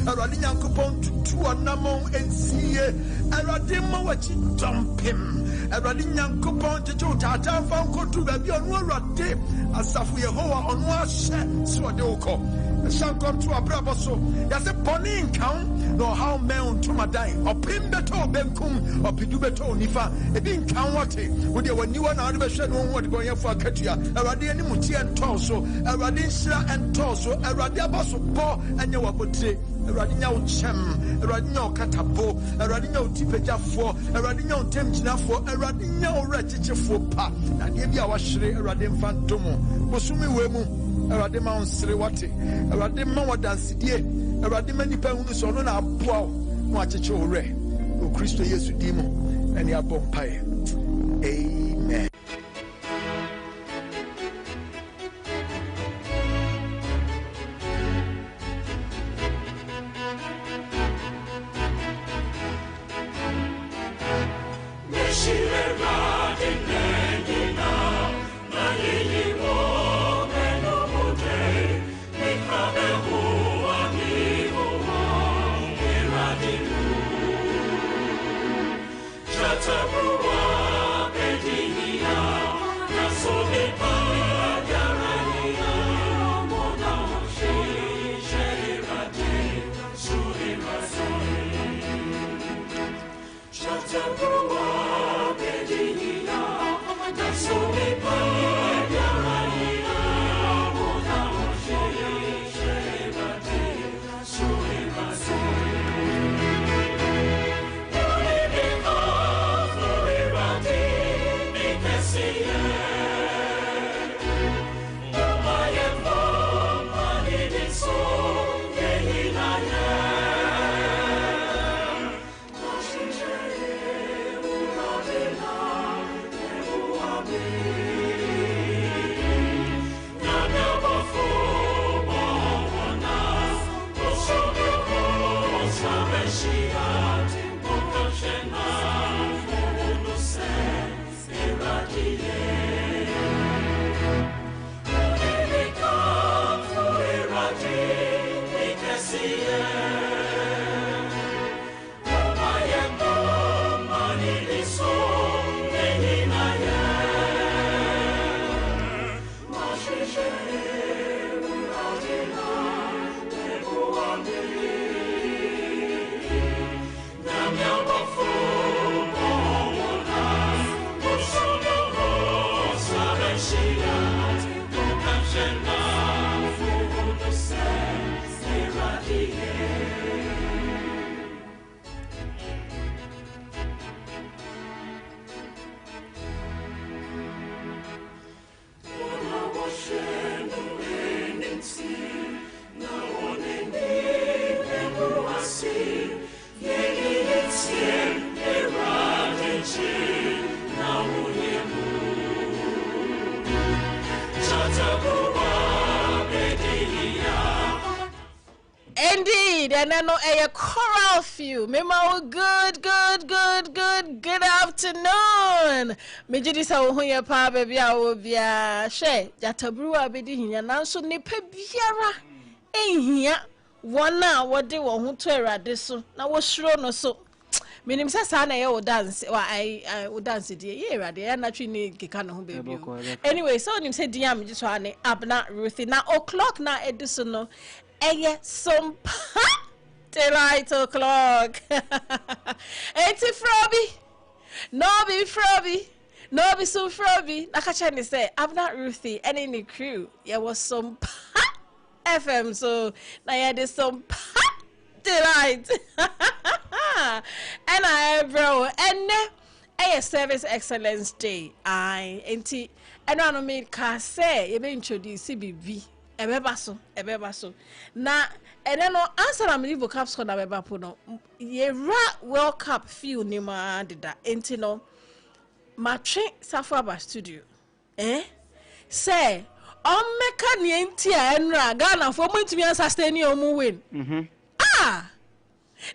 Awurade Nyankopɔn tutu anamon ensie Awurade ma wachi dumpim Awurade Nyankopɔn tetu tata fa nkotu baabi ɔno Awurade asafu Yehowa ɔno ahye so ɔde wokɔ Shankom to abrabo so yase boni nkan no how men to madan opim beto benkum opidu beto nifa ebi nkan wote wo de wani wa na be hwe no wode gon yefo akatua Awurade ani mutie ento so Awurade nhira ento so Awurade abaso bo anya wabotre Awurade nya wo chem Awurade nya wo katabo Awurade nya wo tipejafo Awurade nya wo temgyinafo Awurade nya wo rechichefo pa na de bia wa hwere Awurade mfantomo bosumi wemu Awurade ma onsere wate Awurade ma wadansidie Awurade ma nipa hunu so no na aboa mo acheche ore o Kristo Yesu dimo eni abompae amen. And I know a choral few. Memo, good afternoon. Mejidi sa wo ya pa baby a wo bia hwe jatabru abedi hinya nanso ne pa biara ehia wona wode wo ho to Awurade so na wo hiro no so. Minim say sa na ye wo dance wa I wo dance die ye Awurade ya na twi ne keka no ho baby. Anyway, so nim say dia me gito ane Abena Ruthy na o'clock na ediso no eye Sompa till 8 o'clock. 80 Froby. No be Froby. No be so Froby. Nakachani say Abena Ruthy and in the crew. Yeah was Sompa FM. So now yeah there's Sompa delight. And I bro and a service excellence day. I enti and I made ka say you be introduce CBV. Ebeba so na ene no answer am live caps ko na beba po no ye ra world cup feel ni ma deda enti no matwe Safaba studio say on meka ni enti a enra Ghana for mo ntimi sustain o mu win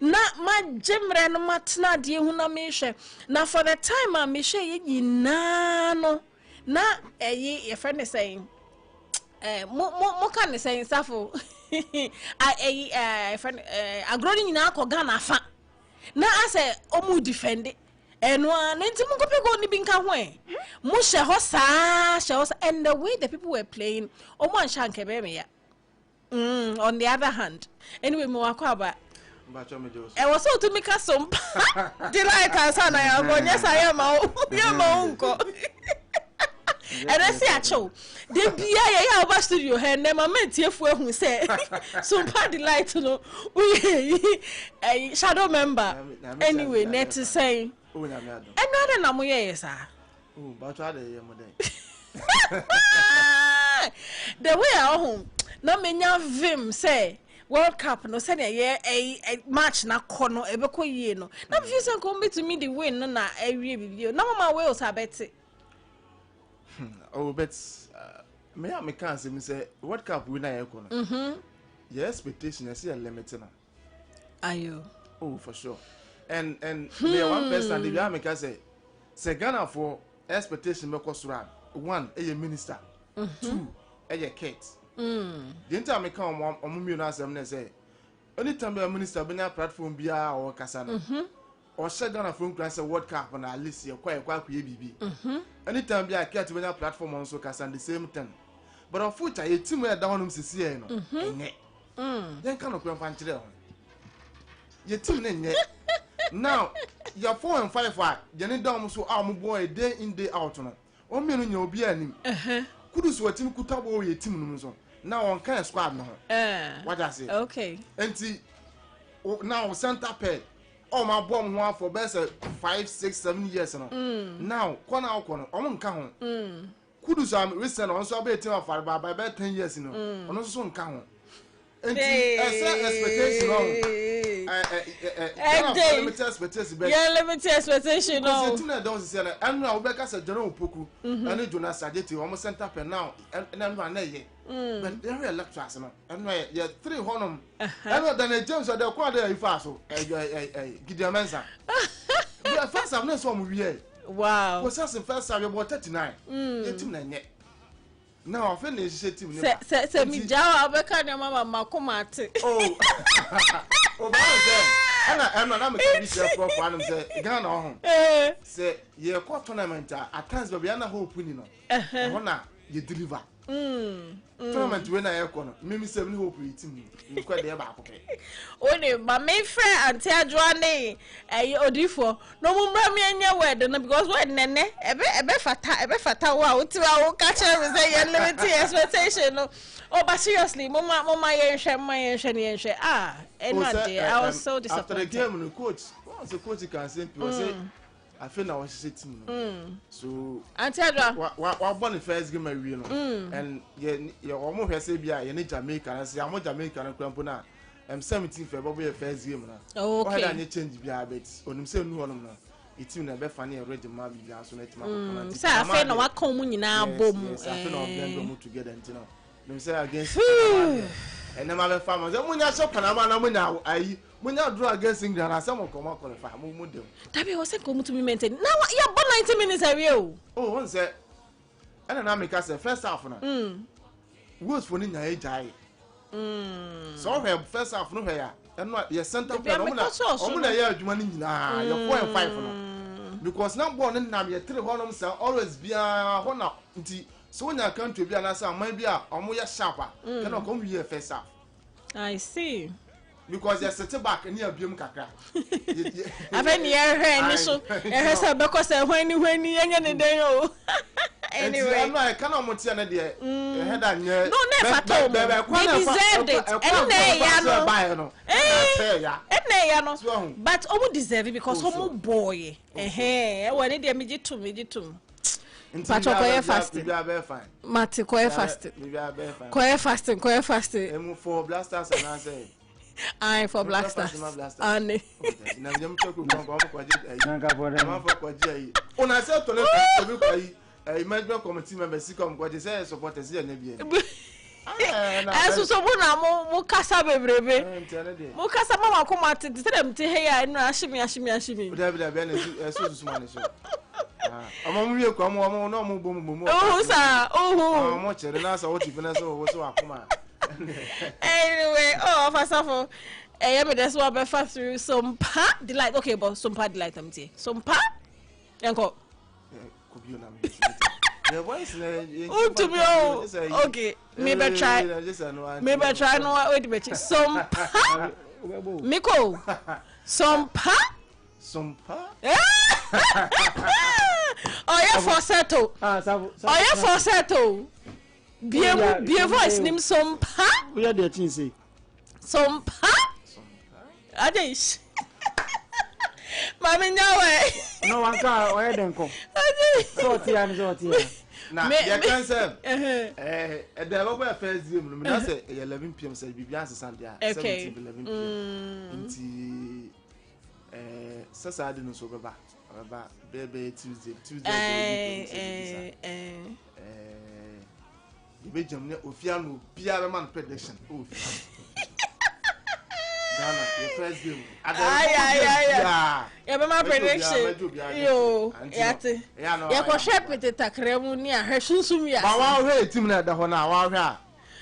na ma jemre no matna de hu na me hwe na for the time a me hwe ye nyina no na ye friend saying mo can say safo friend agroni nyina ko Ghana fa na ase omu defend eno an nti mo kope go ni bi nka ho e mo she ho sa and the way the people were playing omo ansha nke be me ya on the other hand anyway mo akwa ba e was so to make us some delight answer na ya go nyesa ya ma unko and I say acho the bia ya over studio he na mama tiefu ehun say Sompa delight no we shadow member anyway net say another na mo ye sa but try the mo den the way ahun na menya vim say World Cup no say a match na kono ebeko yie no na feel say come to me the win no na awie bibio na mama Wales abeti oh but me can say World Cup winner ya kono your expectation is limited na ayo oh for sure and me one person the me can say Ghana for expectation me kosura one a minister two a kit the entire me come on me na say anytime a minister be na platform bia or kasa no or share Ghana from class World Cup na at least kwa bibi anytime bia kit be na platform on so kasa the same time but unfortunately a team we down him sisi no enye then kan no kwan kire ho your team enye now your 4 and 5 are jeni down so am boy day in day out no o me no nya obi anim kudu so team kutabo your team no so now on kind squad no what I say okay enti now center pair oh my bomb ho for best 5 6 7 years no now kona okono o mo nka ho kudu so am recent on so be team of by 10 years no ono so nka ho enti expectation no limited expectation no so na don say na anu a obeka say General Opoku and Jonas Sajeti o mo center pair now na no na ye but they are electors no and yeah 3 honum and then James the quad there ifa so Gideon Mensah the first have no so mo wie wow was just first have about 39 your team na nye now I finish team se mi jawa obeka na mama makomate oh and na me can be sure for one say Ghana ho say ye quarter tournament at times be na hope ni no ho na ye deliver tournament we na ye ko no me say me hope yi team ni kwa de ba akokre oni ma me friend anti adwane odifo no mu mra me anya word no because word nene ebe fata wo ti wa wo ka chere me say ye limited expectation no oh but seriously mama ye nhwe ne nhwe I was so disappointed after the game the coach can say people say I feel now she team so anti adwa wa born the first game we no and ye omo hwe say bia ye ne Jamaica na say amo Jamaica na kwampo na 17 February first game na okay why dey change bia bet onum say nu honum na itim na be fane ready ma bia so na itim akoma say afi na wa kan mu nyina bom afi na blend them together ntino them say against and na be farm say munya so Panama na munya ayi munya draw against England na say mo come qualify mu dem tabi o say come to me maintain now ya born 90 minutes away oh one say and na make say first half na goals for ni nya ejai so we first half no ya and no your center player omo na ya adwuma ni nyina your 4 and 5 no because na ball ni na me 3 honom say always bia ho na nti so when you country bia na say man bia omo ya sharp can come here first half I see because you set back and you abiem kakra aven ye hwe ni so e say because say hwani enya ne den o anyway I'm like can omo tia na de e head anye no never told me they deserved it and ya no but omo deserve it because omo boy e wani de meji tum Pacho koye fasting. Mati koye fasting. Koye fasting. Emu for blasters and I say. I for blasters. Ane. Na nyam choku kongo kwaji. Nanga bore. Ma for kwaji. Ona say to le kwaji. Management committee member sikom kwaji say supporters ya nebie. Eso so bu na mo kasa bebrebe. Mo kasa mama ko mati dem te he ya no ashimi. Oda na eso susuma so. Amam wie kwa mo no mo bom. Oh sa, oh. Mo chere na sa woti fina so wo so akoma. Anyway, oh, first of all, I am this one fast through Sompa delight. Okay, but Sompa delight. I'm saying Sompa. Uncle. The voice to me, okay. Maybe try. Maybe try. No, wait a minute. Sompa. Miko. Sompa. Sompa. Oh, yeah, for settle. Oh, yeah, for settle. Bien voice name Sompa. We are the thing say. Sompa. Adish. Mami nyawe. No one can or then come. Sorty. Now, you can say, at the over first Zoom, I say 11 p.m. say Bibian Sunday, 11 p.m. Saturday no so about baby Tuesday. You be jam near Ofiano, Pierre Man prediction. Oh, Ghana, your first game. Yeah, my prediction. Yo, yate. Ya ko share with the takremu ni a hwehusum ya. Ba wa hwe team na da ho na wa hwe a.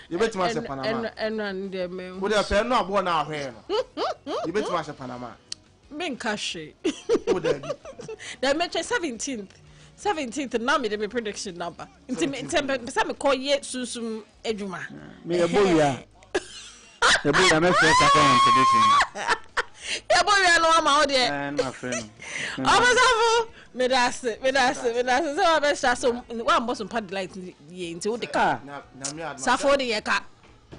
You bet ma se Panama. And the me. Wo dey fe no abo na hwe no. You bet ma se Panama. Ben kashe. Wo dey bi. The match 17th now me the prediction number. Inti me me call ye susum edwuma. Me e boya. E boya me first second prediction. Ya boya no ama o de. My friend. Obasafu me das. So I be so one boss on pad light ye inti o de ka. Na me adma. Safo de ye ka.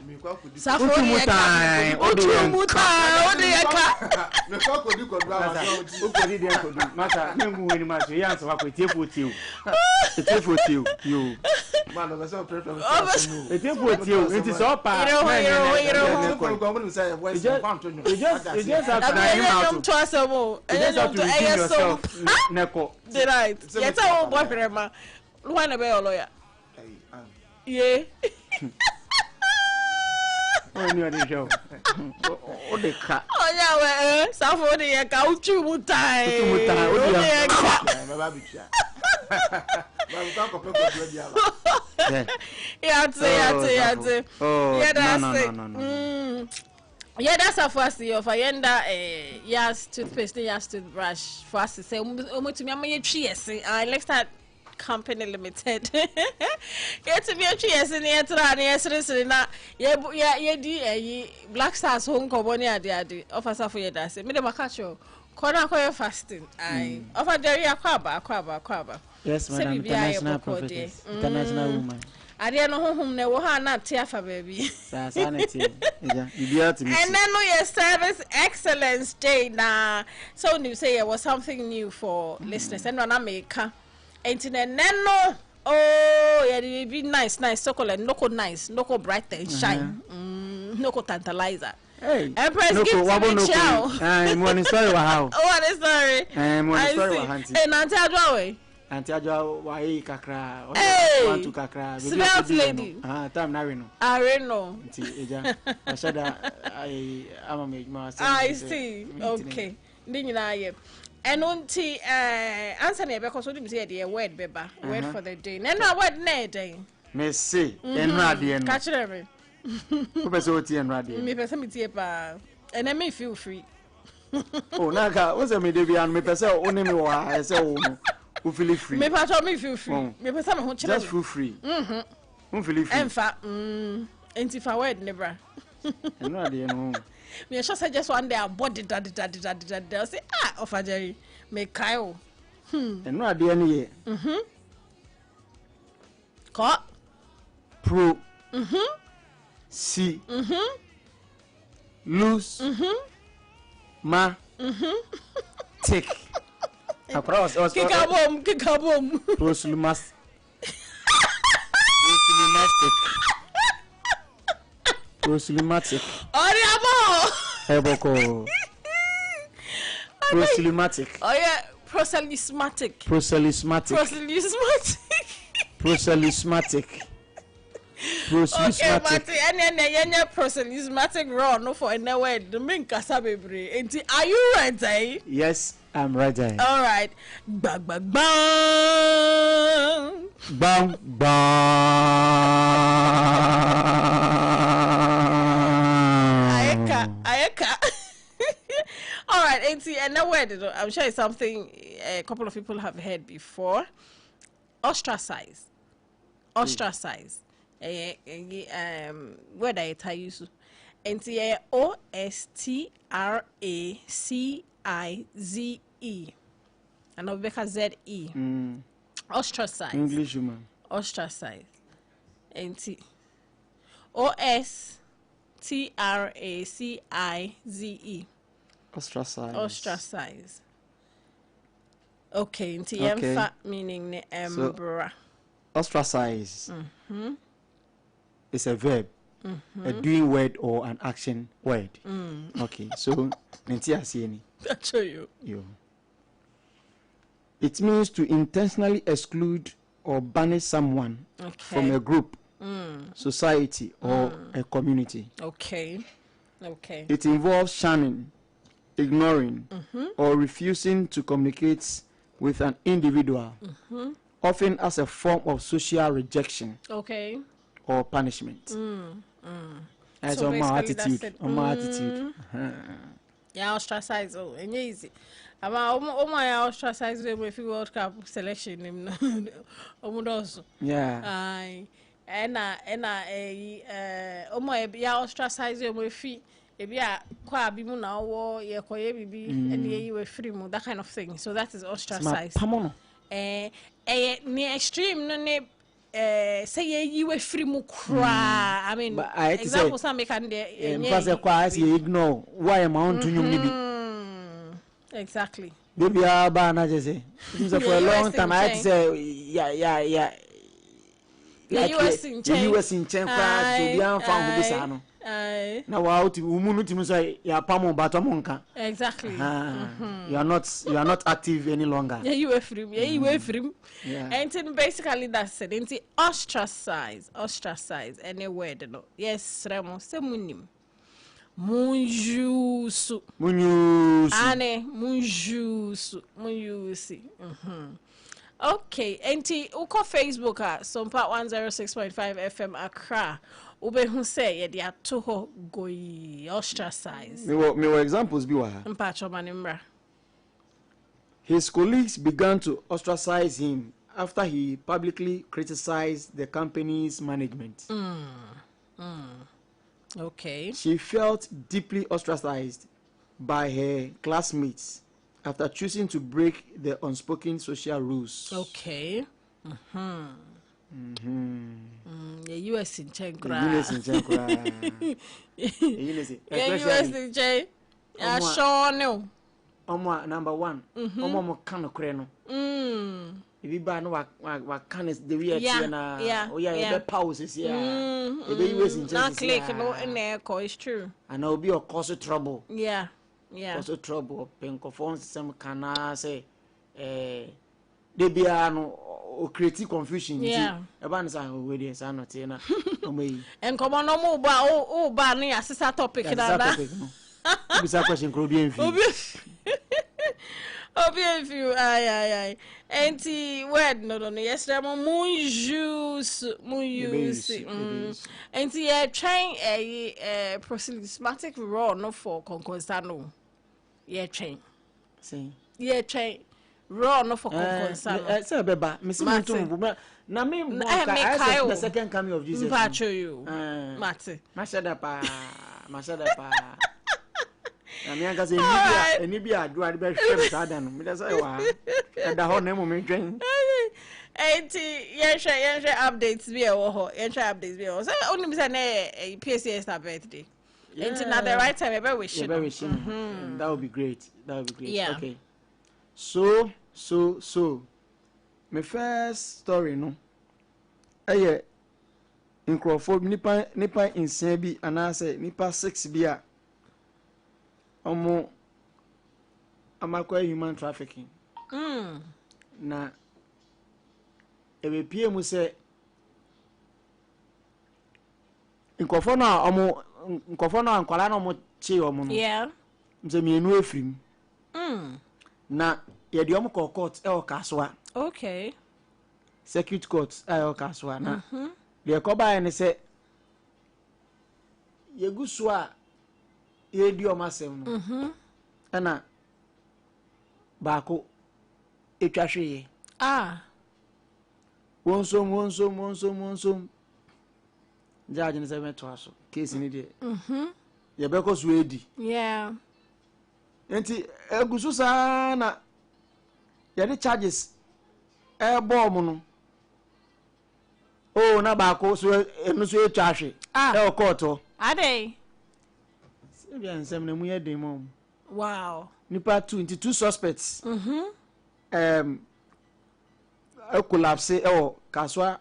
Me kwa kodi. Safo de ye ka. O de ye ka. Me kwa kodi kodwa ma so. O kodi de kodi. Masa mengu weni ma so ya so wa ko tiefo tiw. Tiefo tiw. Yo. Man, no so prefer. Tiefo tiw. It is all pa. You just have to name out. Trust mo. You just have to redeem yourself. Neko. Right. Yes, I won't boyfriend ma. Why na be your lawyer? Yeah. Oh, you the show. Oh, the cat. Oh, yeah, Safo de ye ka uchu mutai. Yeah, that's a first year for yenda yes toothpaste, yes toothbrush. First to say, to me, let's start company limited. It's a beauty as in the answer na ye Black Stars home combonia de officer for your das. Me the macacho. Corner for fasting. I offer Jerry aquaba. Yes, madam. International prophetess. International woman. I didn't know whom they were not tearful, baby. Sanity. And then your service excellence day now. So you say it was something new for listeners and when I make internet nano. Oh, yeah, it be nice, chocolate, no bright and shine, no tantalizer. Hey, Empress, give me chow. I'm one story. Wow. What is story? I'm one story. And Auntie Adwa, why kakra? Hey, to kakra. Sweet lady. Time narino. Areno. I said I am a make my. I see. Okay. Didn't you? And unti answer me because what you say the word beba word for the day. And now what day? Me say en radio. Catch them. Who be so tea en radio? Me person me tea pa. And I may feel free. Oh, naka, what's a me debi and me person only me wa I say who feel free. Me person me feel free. Me person me just feel free. Who feel free. En fa enti fa word never. En radio no. Me just one day I body daddy say offer Jerry me Kyle. And no idea any. Ko pro. C. Loose. Ma. Tick. Across us. Kick a bomb. Proslumas. Proslumatic. Oriamo. Eboko. Proslumatic. Oh yeah, proselytismatic. Okay, Mati, and proselytismatic raw no for any word. The main casabebre. Are you ready? Yes, I'm ready. All right. Bang. Bang. All right, and now I'm sure it's something a couple of people have heard before. Ostracize. Ostracize. Where do I use? And OSTRACIZE. And Obeka ZE. Ostracize. English woman. Ostracize. And OSTRACIZE. Ostracize. Ostracize. Okay, nti yemfa meaning ne embra. Ostracize is a verb, a doing word or an action word. Okay, so nti asieni. That's you. It means to intentionally exclude or banish someone from a group, society, or a community. Okay. It involves shunning, ignoring, or refusing to communicate with an individual, often as a form of social rejection. Okay. Or punishment. As so on my attitude. On my attitude. Yeah, ostracize. Oh, and easy. About my ostracize with World Cup selection. Yeah. Aye. And my ostracize with feet. If you are quite be now, or you're quite baby, and you were free, that kind of thing. So that is ostracized. Near extreme, no name. Say you were free mu cry. I mean, example some can because you ignore why am I on to you? Exactly. Baby, I just say for a long time. I had to say, yeah. The US in Chen crash to be unfound with this. Now, wow, exactly. You are not active any longer. Yeah, you were free. Yeah, you were free. Yeah. And then basically that's it. And ostracize, any word. No. Yes, Remo, se munim. Munjusu. Ane, munjusu. Okay, enti uko Facebook Sompa 106.5 FM Accra. Ube hu say ye dia toho goyi ostracize. Me were examples bi wa. Mpacho manimra. His colleagues began to ostracize him after he publicly criticized the company's management. Okay. She felt deeply ostracized by her classmates after choosing to break the unspoken social rules. Okay. The US in Chenkra. US in Chenkra. US in Chen. I sure know. Number one. Omo kano kreno. If you buy no wa can is the real na. Yeah. Pauses here. The US in Chenkra. Not click no in there, it's true. And I'll be a cause of trouble. Yeah. Also trouble. Pencophone some can say they be no create confusion. Yeah. About say we dey say not na. And come on no more ba ni assisa topic na. Bisa question ko bi enfi. Obi enfi ay. Enti word no yesterday mo use. Enti train a proselytic raw no for conconsano. Train. See. Train raw no for conconsano. Say beba, me see me too. Na me the second coming of Jesus. Mpacho you. Mate. Mashada pa. Na me anga say eni bi adu ade be hwem sada no. Me da say wa. E da ho na mo me twen. Enti yen updates bi e wo ho. So only be say na PCS na birthday. Enti na the right time e be wish. That would be great. Yeah. Okay. So my first story no. Nkrofo nipa insen bi anase nipa 6 bi a omo amakwa human trafficking. Na ebe pie mu se nkrofo na ankwala na omo chi omo no. Yeah. Nse mienu efrim. Na ye di omo court e o kaswa. Okay. Circuit court e o kaswa na. De ko ba ne se ye gusu a ye di omo asem no. ana baako etwa hweye wonsom judge ne say meto aso case ni de ye be ko so edi enti egusu saa na ye de charges bomb no na baako so enu so etwa hwe e court o ade se bi ansem na mu ye dem mom wow nipa 22 suspects a collapse kaswa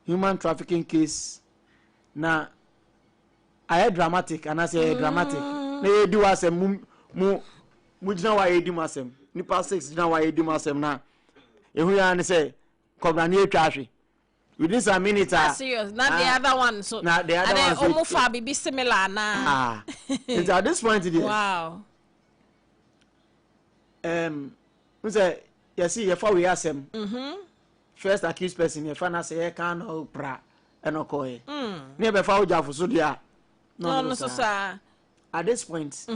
human trafficking case na aye dramatic and I say dramatic na ye di wasem mu gina wa ye di masem nipa 6 gina wa ye di masem na ehu ya ne say kobra na etwa hwe within some minutes serious not the other one so na the other one so almost far be similar na and at this point there wow we say you see if we asem first accused person you find say e kan no pra enokoe ne be fa ojafo so dia no so sir at this point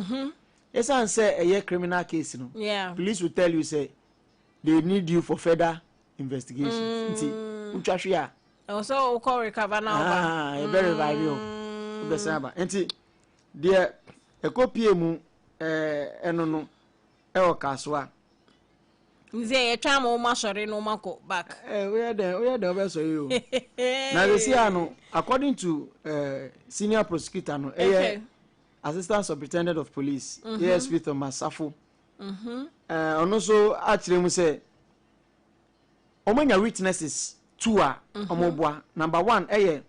it's an say a criminal case no police will tell you say they need you for further investigation nti utwahwe a also call recover now e very value be saba nti there e kopie mu eno no e o kaswa nze ye twa ma ma sori no mako back we are there be so you na we see ano according to senior prosecutor no assistant superintendent of police ASP Thomas Safo ono so akire mu say omanya witnesses two a omoboa number 1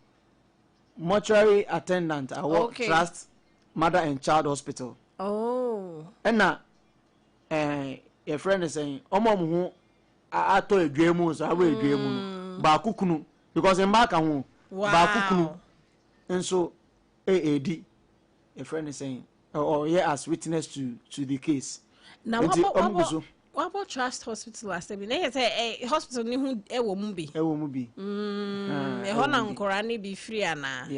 mortuary attendant at Trust Mother and Child Hospital and na your friend is saying omo ato edwemu so awe edwemu ba kukunu because in back ho ba kukunu enso AAD your friend is saying or as witness to the case now what about Trust Hospital last time they say hospital ni hu ewo mu bi ho na nkora ni bi free ana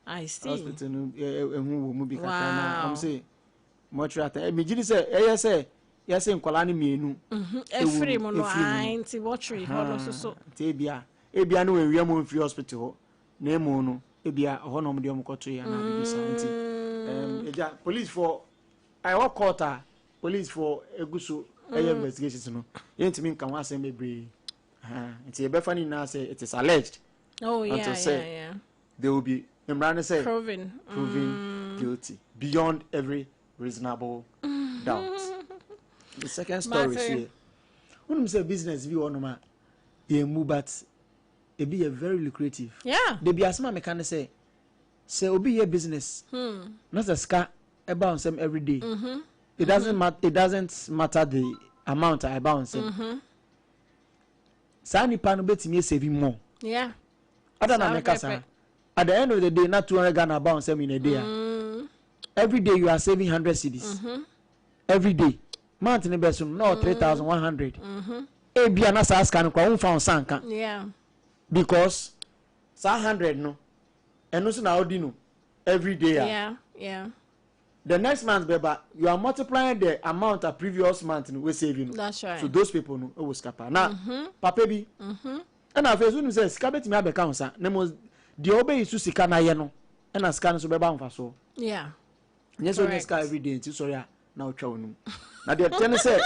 I see hospital no ehu wo mu bi kaka na am say mortuary me gidi say say yes nkwala ni mienu free mo no anti mortuary ho no so te ebia no we mo free hospital ho na emo no ebia ho no mo de mo koto ya na bi sa anti eja police for I work quarter police for eguso investigations no yentimi nkan wa asem bebre anti e be fani na say it is alleged yeah they will be Imran say proven guilty beyond every reasonable doubt. The second story is here. When we say business view on ma move but it be a very lucrative. They be asma me can say obi a business. Not a scar about them every day. It doesn't matter the amount I bounce them. Sani pano betimi saving more. Other than make us at the end of the day not 200 Ghana bounce them in a day. Every day you are saving 100 cedis. Every day. Month in the best no 3,100. Ebia na sa scan kwa unfound sanka. Because 100 no. And so now no every day. The next month beba you are multiplying the amount of previous month we saving. That's right. So those people no will scapa. Now papa bi. And na face when say sika betimi abeka unsa. Nemo the obey is sika na ye no. And na scan so beba unfa so. Yes so next every day until sorry now twa onu. Na the ten say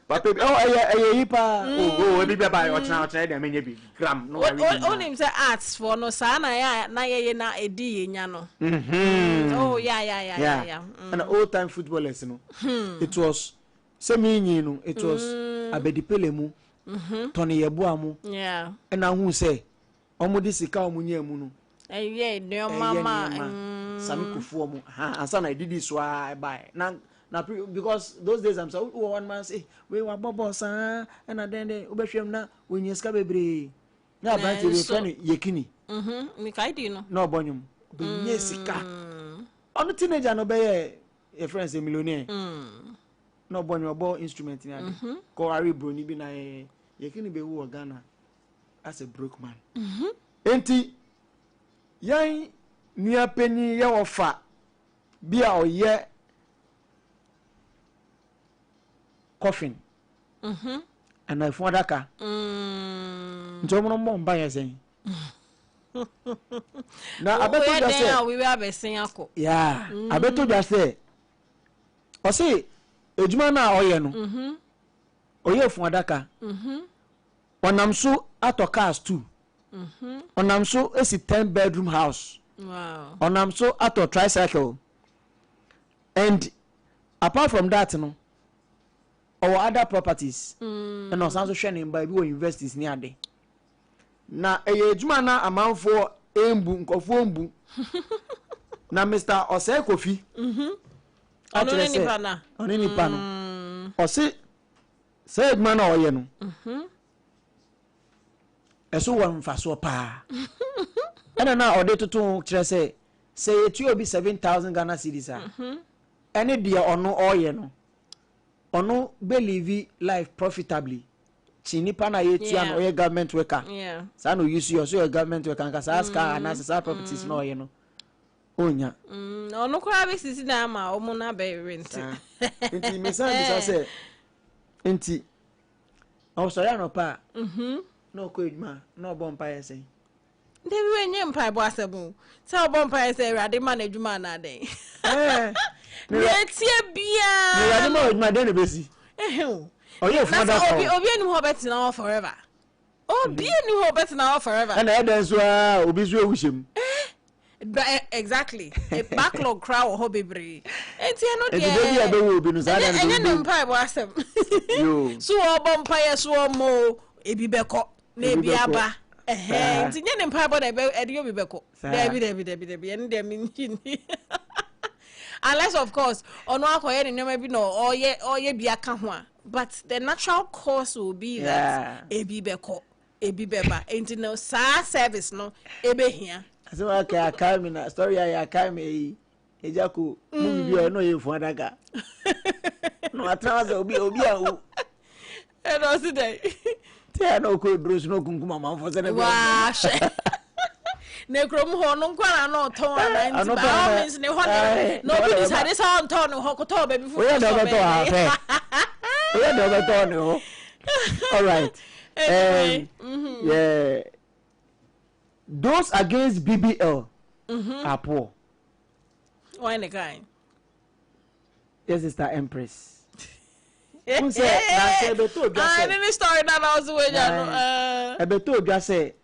papa yipa we be buy o tena dem enye bi gram no we onim say arts for no sa na ye na edi nya no yeah and old time footballers no it was semi no it was abedipele mu Tony Yebuamu and na hu say omo di sika omo nya mu no no mama Sami Kufu omo ansa na didi so I buy na because those days I'm so one man say we were boss and then obehwem na wenye ska bebre na branch we friend yekini me kai di no no bonyum benye sika on teenager no be a friend say millionaire no bonyum obo instrument ni ade ko ari bro ni bi na yekini be wo Ghana as a broke man enti yan nua pani ye wofa bia oye coffin and I for daka ntomo no mba yesen na abeto just say we were besin akọ yeah abeto just say o say ejuma na oye no oye fun adaka onam so ato cars too onam so esi 10-bedroom house wow onam so ato tricycle and apart from that no or other properties and also hwe by we universities ni ade na ejuma na amanfo embu nkofo embu na Mr. Osei Kofi oni nipa no osi say ejuma na oye no eso won mfaso pa ena na ode tutu kire say etu obi 7,000 Ghana cedis a ene dia ono oye no ono believe life profitably chinipa na yetu an oye government worker sa no use your government worker nka sa aska anasa sa properties no oye no onya ono kura be sisi na ama omo na be rent nti me say say nti o so ya no pa no ko edma no bompa yesen Debi we nye mpa bo asebu se obompa yesen rade ma na adwuma na den ye tie bia ni rade ma adwuma den besi oye fun da obi enu ho betina forever obi enu ho betina forever na eden so obi so ewuhyem exactly a backlog crowd ho bebre enti no de bia be wo obi no sa na enye mpa bo asem yo so obompa ye so mo ebi beko na ebi aba enti nye mpa bo na edi obi beko debi ende dem nchini unless of course ono akoye ne nyoma bi no oye bia ka ho a but the natural course will be that ebi beko ebi beba enti no sa service no ebe hia so okay akami na story ya akami ejako mu bi o no ye fu adaga no atraza obi awu e no si dey te no ko bros no kunkuma manfo se ne wa she ne krom ho no kwara no ton ana nti ba means ne ho no bi decide say on ton ho ko to baby fu we do beto ha we do beto ne ho all right yeah those against BBL are poor. Why the kind? Yes, Sister Empress. I didn't story that I was with you. Beto just say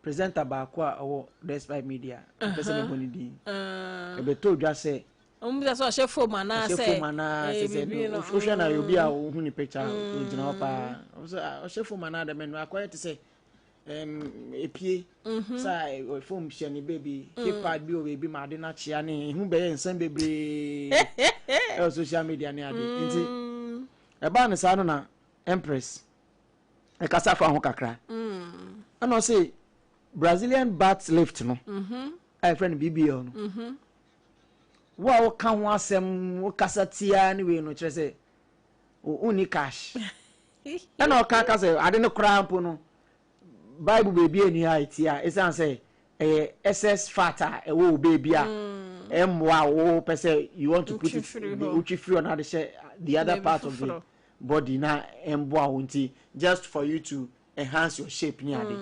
presenter Bakwa or Despite Media. Person boni di. Beto just say that's what chef for mana say. Social na yobi a hu ni picture ojina opa. Chef for mana the men akwa to say epie say form share ni baby keypad bi o baby ma de na chia ni hu be yen bebre social media ni ade nti e ba ne sa no na Empress e kasa fa ho kakra ana say Brazilian bat lift no I friend BBL no wa ka ho asem wo kasa tia ni we no kire say uni cash ana o ka say ade no krampo no Bible baby eni ha tia esan say SS fata e wo baby a emwa wo pese you want to put it uchi free on the other part of the body na emboa wonti just for you to enhance your shape ni ade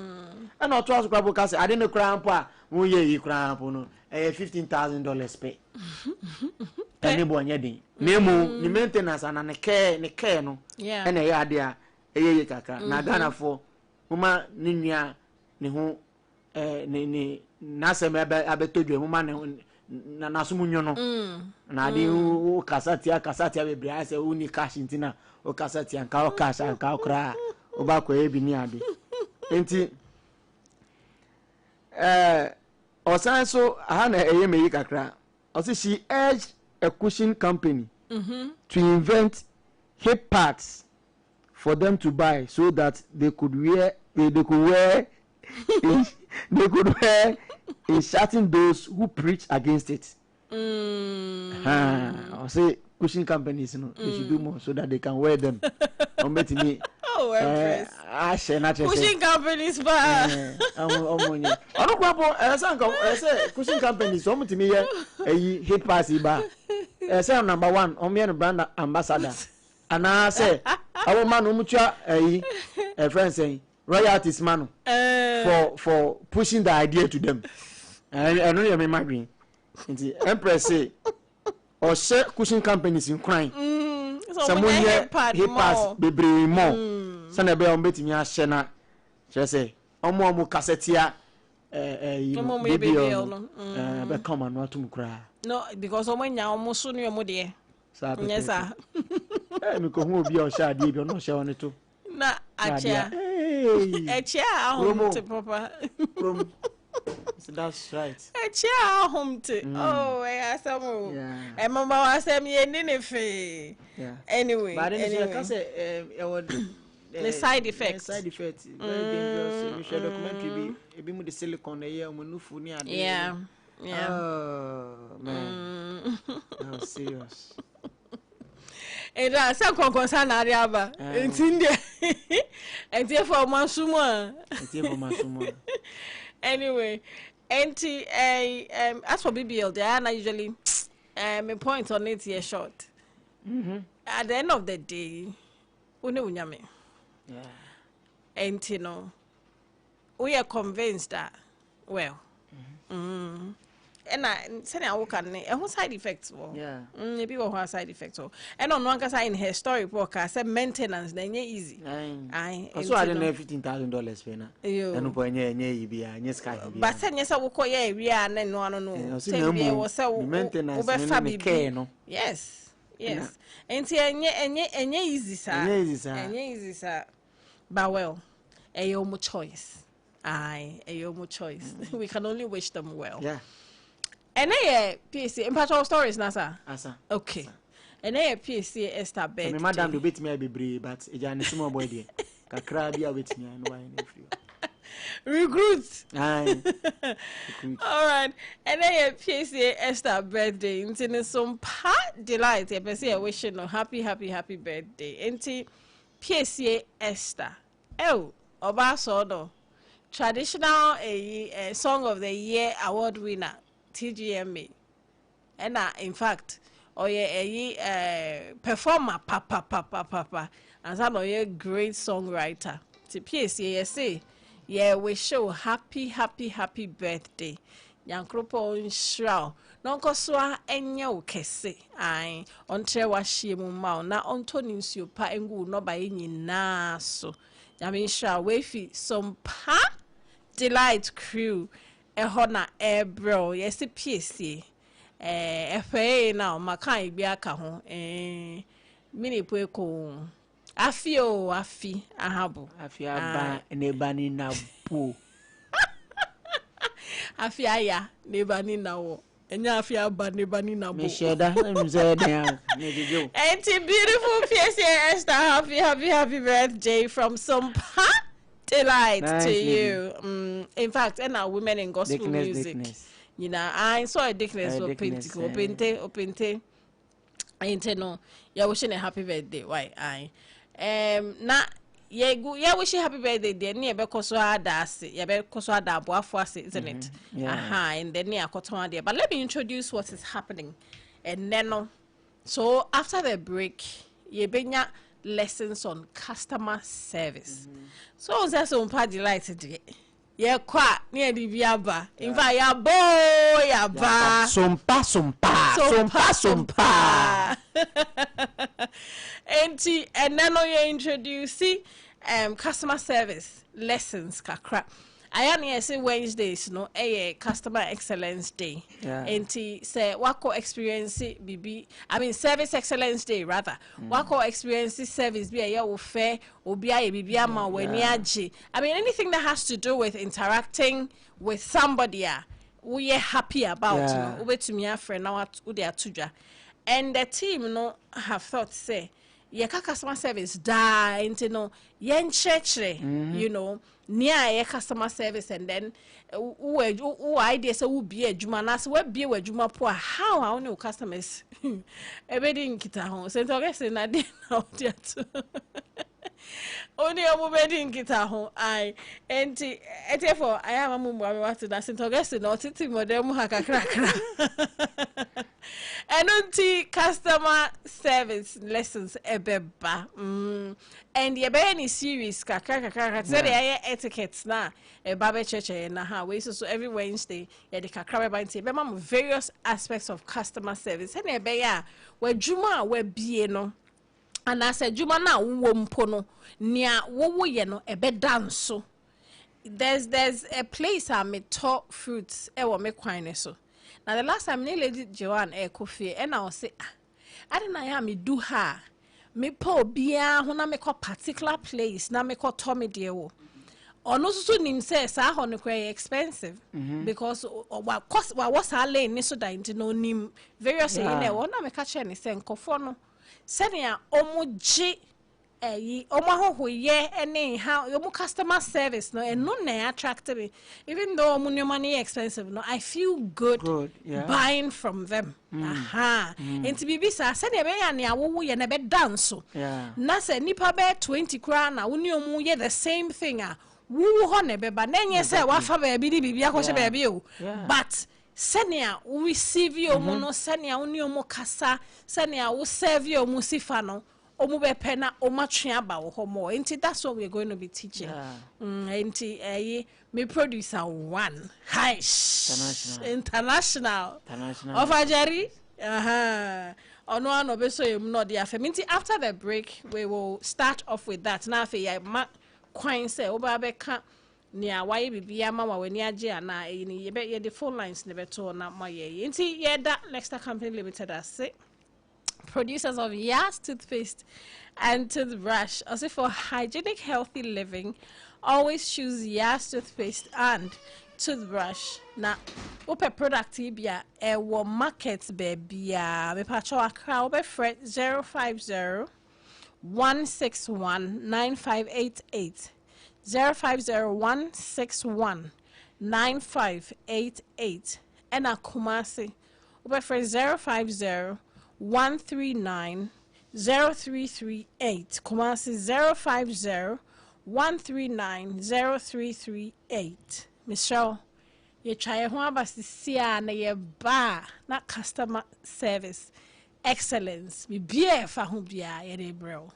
ana o to aso kwabo ka say ade no krampo a wo ye yi krampo no $15,000 pay. Any boy nyedin. Nemu ni maintenance ana ne care no. And e ya dia ye kaka. Na Ghana for uma ni nua ne ho ni na se me abetodwe uma ne na so munyo no. Na ade o kasatia be bria se uni cash ntina o kasatia nka o cash nka o kra o ba ko e bi ni ade. Enti Osan so hana meyi kakra. Also she urged a cushion company to invent hip pads for them to buy so that they could wear in shouting those who preach against it. I say cushion companies, they should do more so that they can wear them. Cushion companies ba. Cushion companies, hip pads ba. say number 1 omo brand ambassador and I say our man umutua a friend saying royalties man for pushing the idea to them. I know you me green. Empress say or share cushion companies in crime. Someone here he pass bebre more. Sana be on betimi a share na. Say omo kassetia baby be come and what kra. No, because omo nya omo so no omo de. Yes sir. Me ko hu obi o sha de bi no share on to. Na achia. Achia ahom te papa. So that's right. Achia ahom te. Oh, asamu. E mama wasem ye ni ne fe. Anyway, but then I can say the side effects. Very dangerous. You share documentary be mu the silicone here omunufu ni ade. Yeah. Oh man. No serious. And some concern area it's in there. And therefore Masumo. Anyway, as for BBL, they are usually a point on it here short. At the end of the day, unyame. Yeah. And you know, we are convinced that and I say I work on a side effects. Yeah. Maybe one side effects. And on one case in her story podcast, said maintenance then easy. So I don't know $15,000 pay na. And no nye be nye sky. But say yes I will call ye we are no no. Say was maintenance no. Yes. Yes. And nye easy sir. But well, a yomo choice. A yomo choice. We can only wish them well. Yeah. And a PSC impactful stories, Nasa. Asa. Okay. And a PSC Esther bed. Madam do bit me be brave, but a jani small boy there. Kakra be with me and wine recruits. Aye. All right. And a PSC Esther birthday. Into Sompa delight. I say wishing a happy birthday. Into PSC Esther. Oh, Obasodo. Traditional a song of the year award winner. TGMA and in fact performer papa and some of a great songwriter to PSA say we show happy birthday Yankropo nshra nonko soa enye okese ai ontre wa hie mu ma na ontoni nsuo pa engu no ba nyina so yame nshra we fi Sompa Delight crew ehona ebro yes PSA efe na makan ibi aka ho mini poeko afi ahabo afi aba nebani na po afi aya nebani na wo enya afi aba nebani na bo me sheda mze dan nejejo and beautiful PSA Esther happy birthday from Sompa Delight nice, to you. In fact, and our women in gospel music. You know, I saw a dickness of Opente. I know. You're wishing a happy birthday. Why? Na yeah wishing happy birthday dear near because so das ya because so da boafuase, isn't it? And then near Cotton there. But let me introduce what is happening. And then so after the break, ye benya lessons on customer service. So that's Sompa Delight today. Yeah, kwa near the Viaba. In fact, ya boy, ya ba. Sompa. And then you introduce customer service lessons kakra. I am say Wednesdays, no, customer excellence day. And say wako experience BB. I mean service excellence day rather. Wako experience service be a fair or be a BB when I mean anything that has to do with interacting with somebody we are happy about. Over to me, friend now they are tuja. And the team have thought say customer service die into yen church near customer service and then who idea so will be a juma so we be a juma poor how our new customers everything kita home St. Augustine I didn't know that only a wedding kita home I and therefore I am a mum what to that St. Augustine or titi modem haka crack Enunti customer service lessons ebeba. And ye be any series kakra say the etiquettes na babe church na ha we so every Wednesday ye the kakra be nti be mam various aspects of customer service. And e be ya we dwuma we bie no. And I said dwuma na wo mpo no nia wo ye no ebe danso. There's a place I me talk fruits e wo me kwan so. Now the last time Lady Joanne Coffee and I say I don't know me do her. Me po bia ho na me ko particular place na me ko Tommy dewo. Ono so nim say sa ho no quite expensive because what cost what was her lane ni so da into no nim various in there na me ka che ne say nkofo no senia omoji omo ye ene how your customer service no and no na attractive me even though money expensive no I feel good buying from them and to be bisa say na be ya na wo ye na be dance na say nipa be 20 kra na wo omu ye the same thing wo ho na be ba na nye say wa fa ba bi di bibia ko she ba bi o but senia we receive you omu no senia wo omu kasa senia wo serve you omu sifa no omu be pena omatwe aba wo homo enti that's what we're going to be teaching enti me producer one high international of Ajari ono ano be so em no dia fam enti after the break we will start off with that na fe ya ma kwan say oba be ka nia waye bibia ma wa ni age ana ye be ye the phone lines ne beto na ma ye enti ye da next company limited as producers of Yas toothpaste and toothbrush. Also for hygienic, healthy living, always choose Yas toothpaste and toothbrush. Now, open product ibia ewo market baby me pacho akra obe fret 050 161 9588 050 161 9588 and a Kumasi obe fret 050 139 0338 Kumasi 050 139 0338 Michelle ye try ho abasisia na ye ba na customer service excellence bi bia fa ho bia ye de bro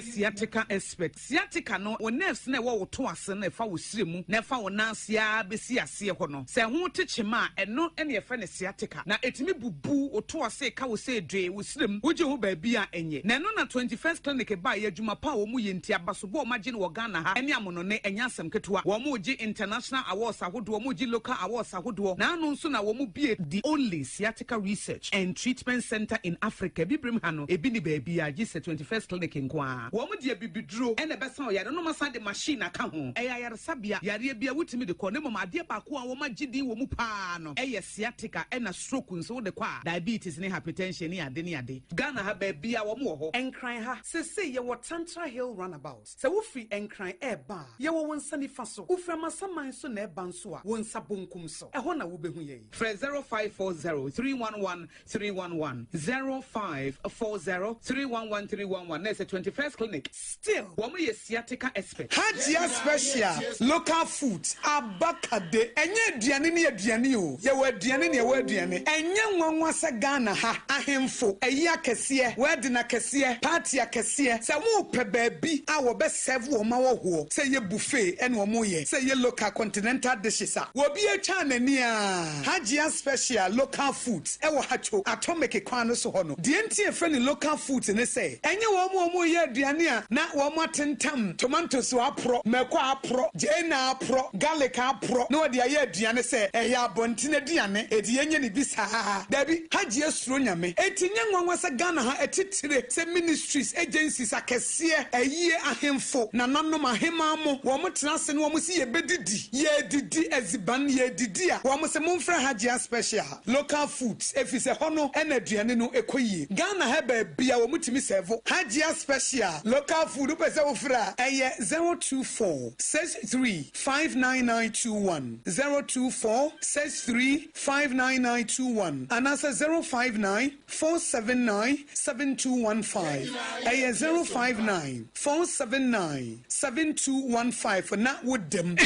sciatica expert sciatica no o nerves na wo to ase na fa wo siremu na fa wo nansia besi ase ho no se ho techema eno ene fa ne sciatica na etimi bubu o to ase ka wo se dwe wo sirem wo je ho ba bia enye na no na 21st clinic ba ye adwuma pa wo mu ye ntia baso bo ma je no Ghana ha ene amono ne enya asem ketewa wo mu je international awards ahodo wo mu je local awards ahodo na anu nso na wo mu bie the only sciatica research and treatment center in Africa bibrim ha no ebi ni ba bia je 21st clinic womu dia bibidro ene besa yare no masa de machine aka ho yare sabia yare bia wutimi de ko ne mama de ba ko a wo magidi wo mu pa no sciatica ena stroke nso de kwa diabetes ne hypertension ne ade Ghana ha ba bia wo mu ho enkran ha se ye wo Tantra Hill runabout se wo free enkran ba ye wo wonsa ni fa so wo fra masaman so na ba nso a wonsa bonkum so ho na wo behu ye 0540 311 311 0540 311 311 na se 21st clinic still woman ye sciatica expert Hajia special local food abakade enye aduane ne aduane o ye wa aduane ne wa aduane enye nwanwa se Ghana ha ahemfo eyi akese wedding akese party akese se mo pe baabi a wo be serve wo ma wo ho se ye buffet ene wo mo ye se ye local continental dishes a wo bi atwa nani a Hajia special local foods e wo hacho atomic kwan no so ho no de ntie fe ne local foods ne se enye wo mo ye aduane a na wo matentam tomatoes apro meko apro jena apro garlic apro no de ye aduane se ehya abontine aduane edi yenye ne bisa dabi Hajia suro nyame etinye nwanwa se Ghana ha etitire se ministries agencies akese eyie ahemfo na nanom ahema mo wo motena se no wo si ye bedidi ye didi eziban ye didi a wo mo se momfra Hajia special local foods efise hono ena aduane no ekoyie Ghana ha ba bia wo mutimi serve Hajia special special local food upese ofra eye 02463599921 02463599921 and answer 05947972115 eye 05947972115 for not with them.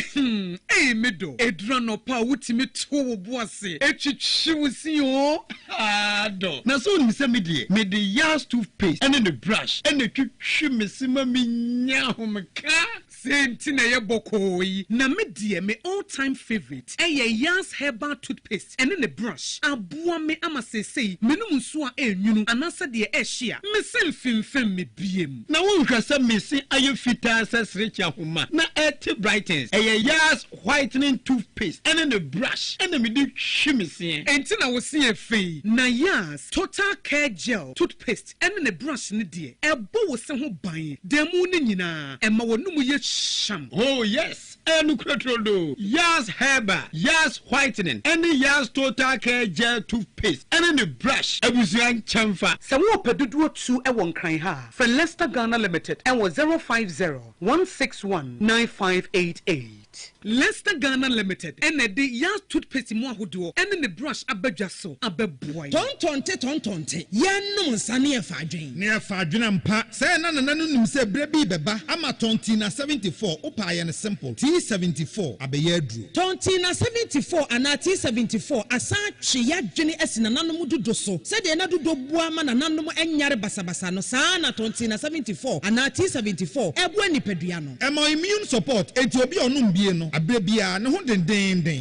Hey medo edrano pa wutimi to boase etwitwiwsi o ado na so ni se me de yas toothpaste and the brush and the twitwi mesima menya homka senti na ye bokoi na me de me all time favorite yas herbal toothpaste and the brush aboa me amasesei menum nso a enwunu anasa de ehia me semfimfem me biem na won hwasa mesi aye fita sesrechi ahoma na et brightens yas whitening toothpaste and the brush and the me de hwimese enti na wo se afei na yas total care gel toothpaste and the brush ni de ebo wo se ho ban demu ni nyina ema wonum ye sham. Oh yes, enukratrodo yas herbal yas whitening and yas total care gel toothpaste and the brush abusuan chamfa se wo pedudu tu e won kran ha for Leicester Ghana Limited and was 050-161-9588. Leicester Ghana Limited and the yas toothpaste mo ahodo and the brush abadwa so abeboy tontonte yanum nsane e fadwen ne e fadwen mpa say na nim say brebi beba ama tontina 74 opa ye ne simple T74 abeye aduru tontina 74 ana T74 asa twe yadwene asina nanom dodo so say de na dodo bua ma nanom enyare basabasa no saa na tontina 74 ana T74 ebu anipadua no emo immune support enti obi onum bie no abrebia ne ho den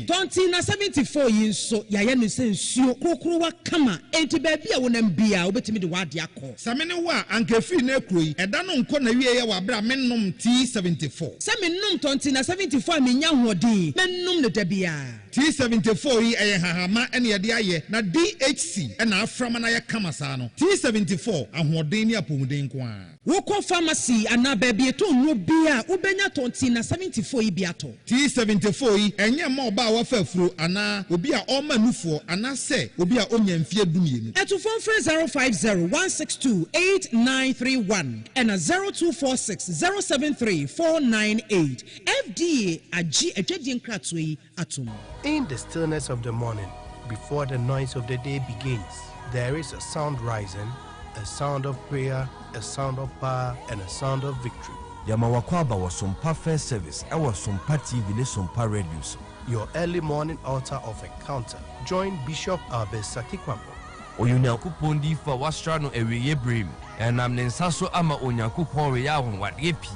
tontina 74 yin so yaye no sensuo kokoro wa kama enti ba bia wonam bia obetimi de wade akọ samene wa ankafi na ekroyi eda no nko na wiye wa bra mennom T74 samennom tontina 74 menya hodin mennom ne dabia T74 yi eye hahama ene ye de aye na DHC ena aframa na ye kama saa no T74 ahoden ni apomuden ko a woko pharmacy ana ba bia to nwo bia ubenya tontina 74 yi biato T74 yi enye ma oba wa fafuro ana obi a o manufo ana se obi a onya mfie dumienu eto phone 050-162-8931 and 0246-073-498 FDA agi adwedin kratoi atom. In the stillness of the morning, before the noise of the day begins, there is a sound rising, a sound of prayer, a sound of power, and a sound of victory. Yamawakwaba was Sompa First Service. I was Sompa TV, Sompa Radio. Your early morning altar of encounter. Join Bishop Abesati Kwambo. Oyunyankupon di fa wastrano eweye brim. And I'm Nensaso ama Onyankupon reyawon wadepi.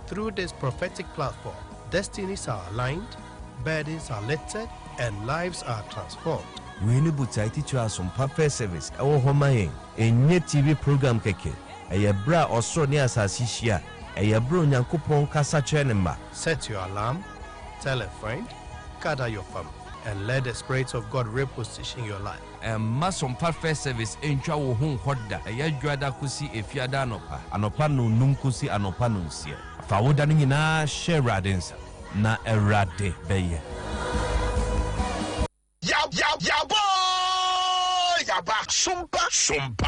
Through this prophetic platform, destinies are aligned, burdens are lifted, and lives are transformed. We need to teach us Sompa First Service. Our home enye TV program keke. Ayebra osro ni asasishia. Ayebro Nyankupon kasa chenema. Set your alarm, tell a friend, gather your family, and let the Spirit of God reposition your life. Sompa First Service encha wo hu hoda. Ayedwada kusi efiada anopa. Anopa no num kusi anopa no nsia. Fa woda no nyina share radensa na erade beye. Yaba Sompa.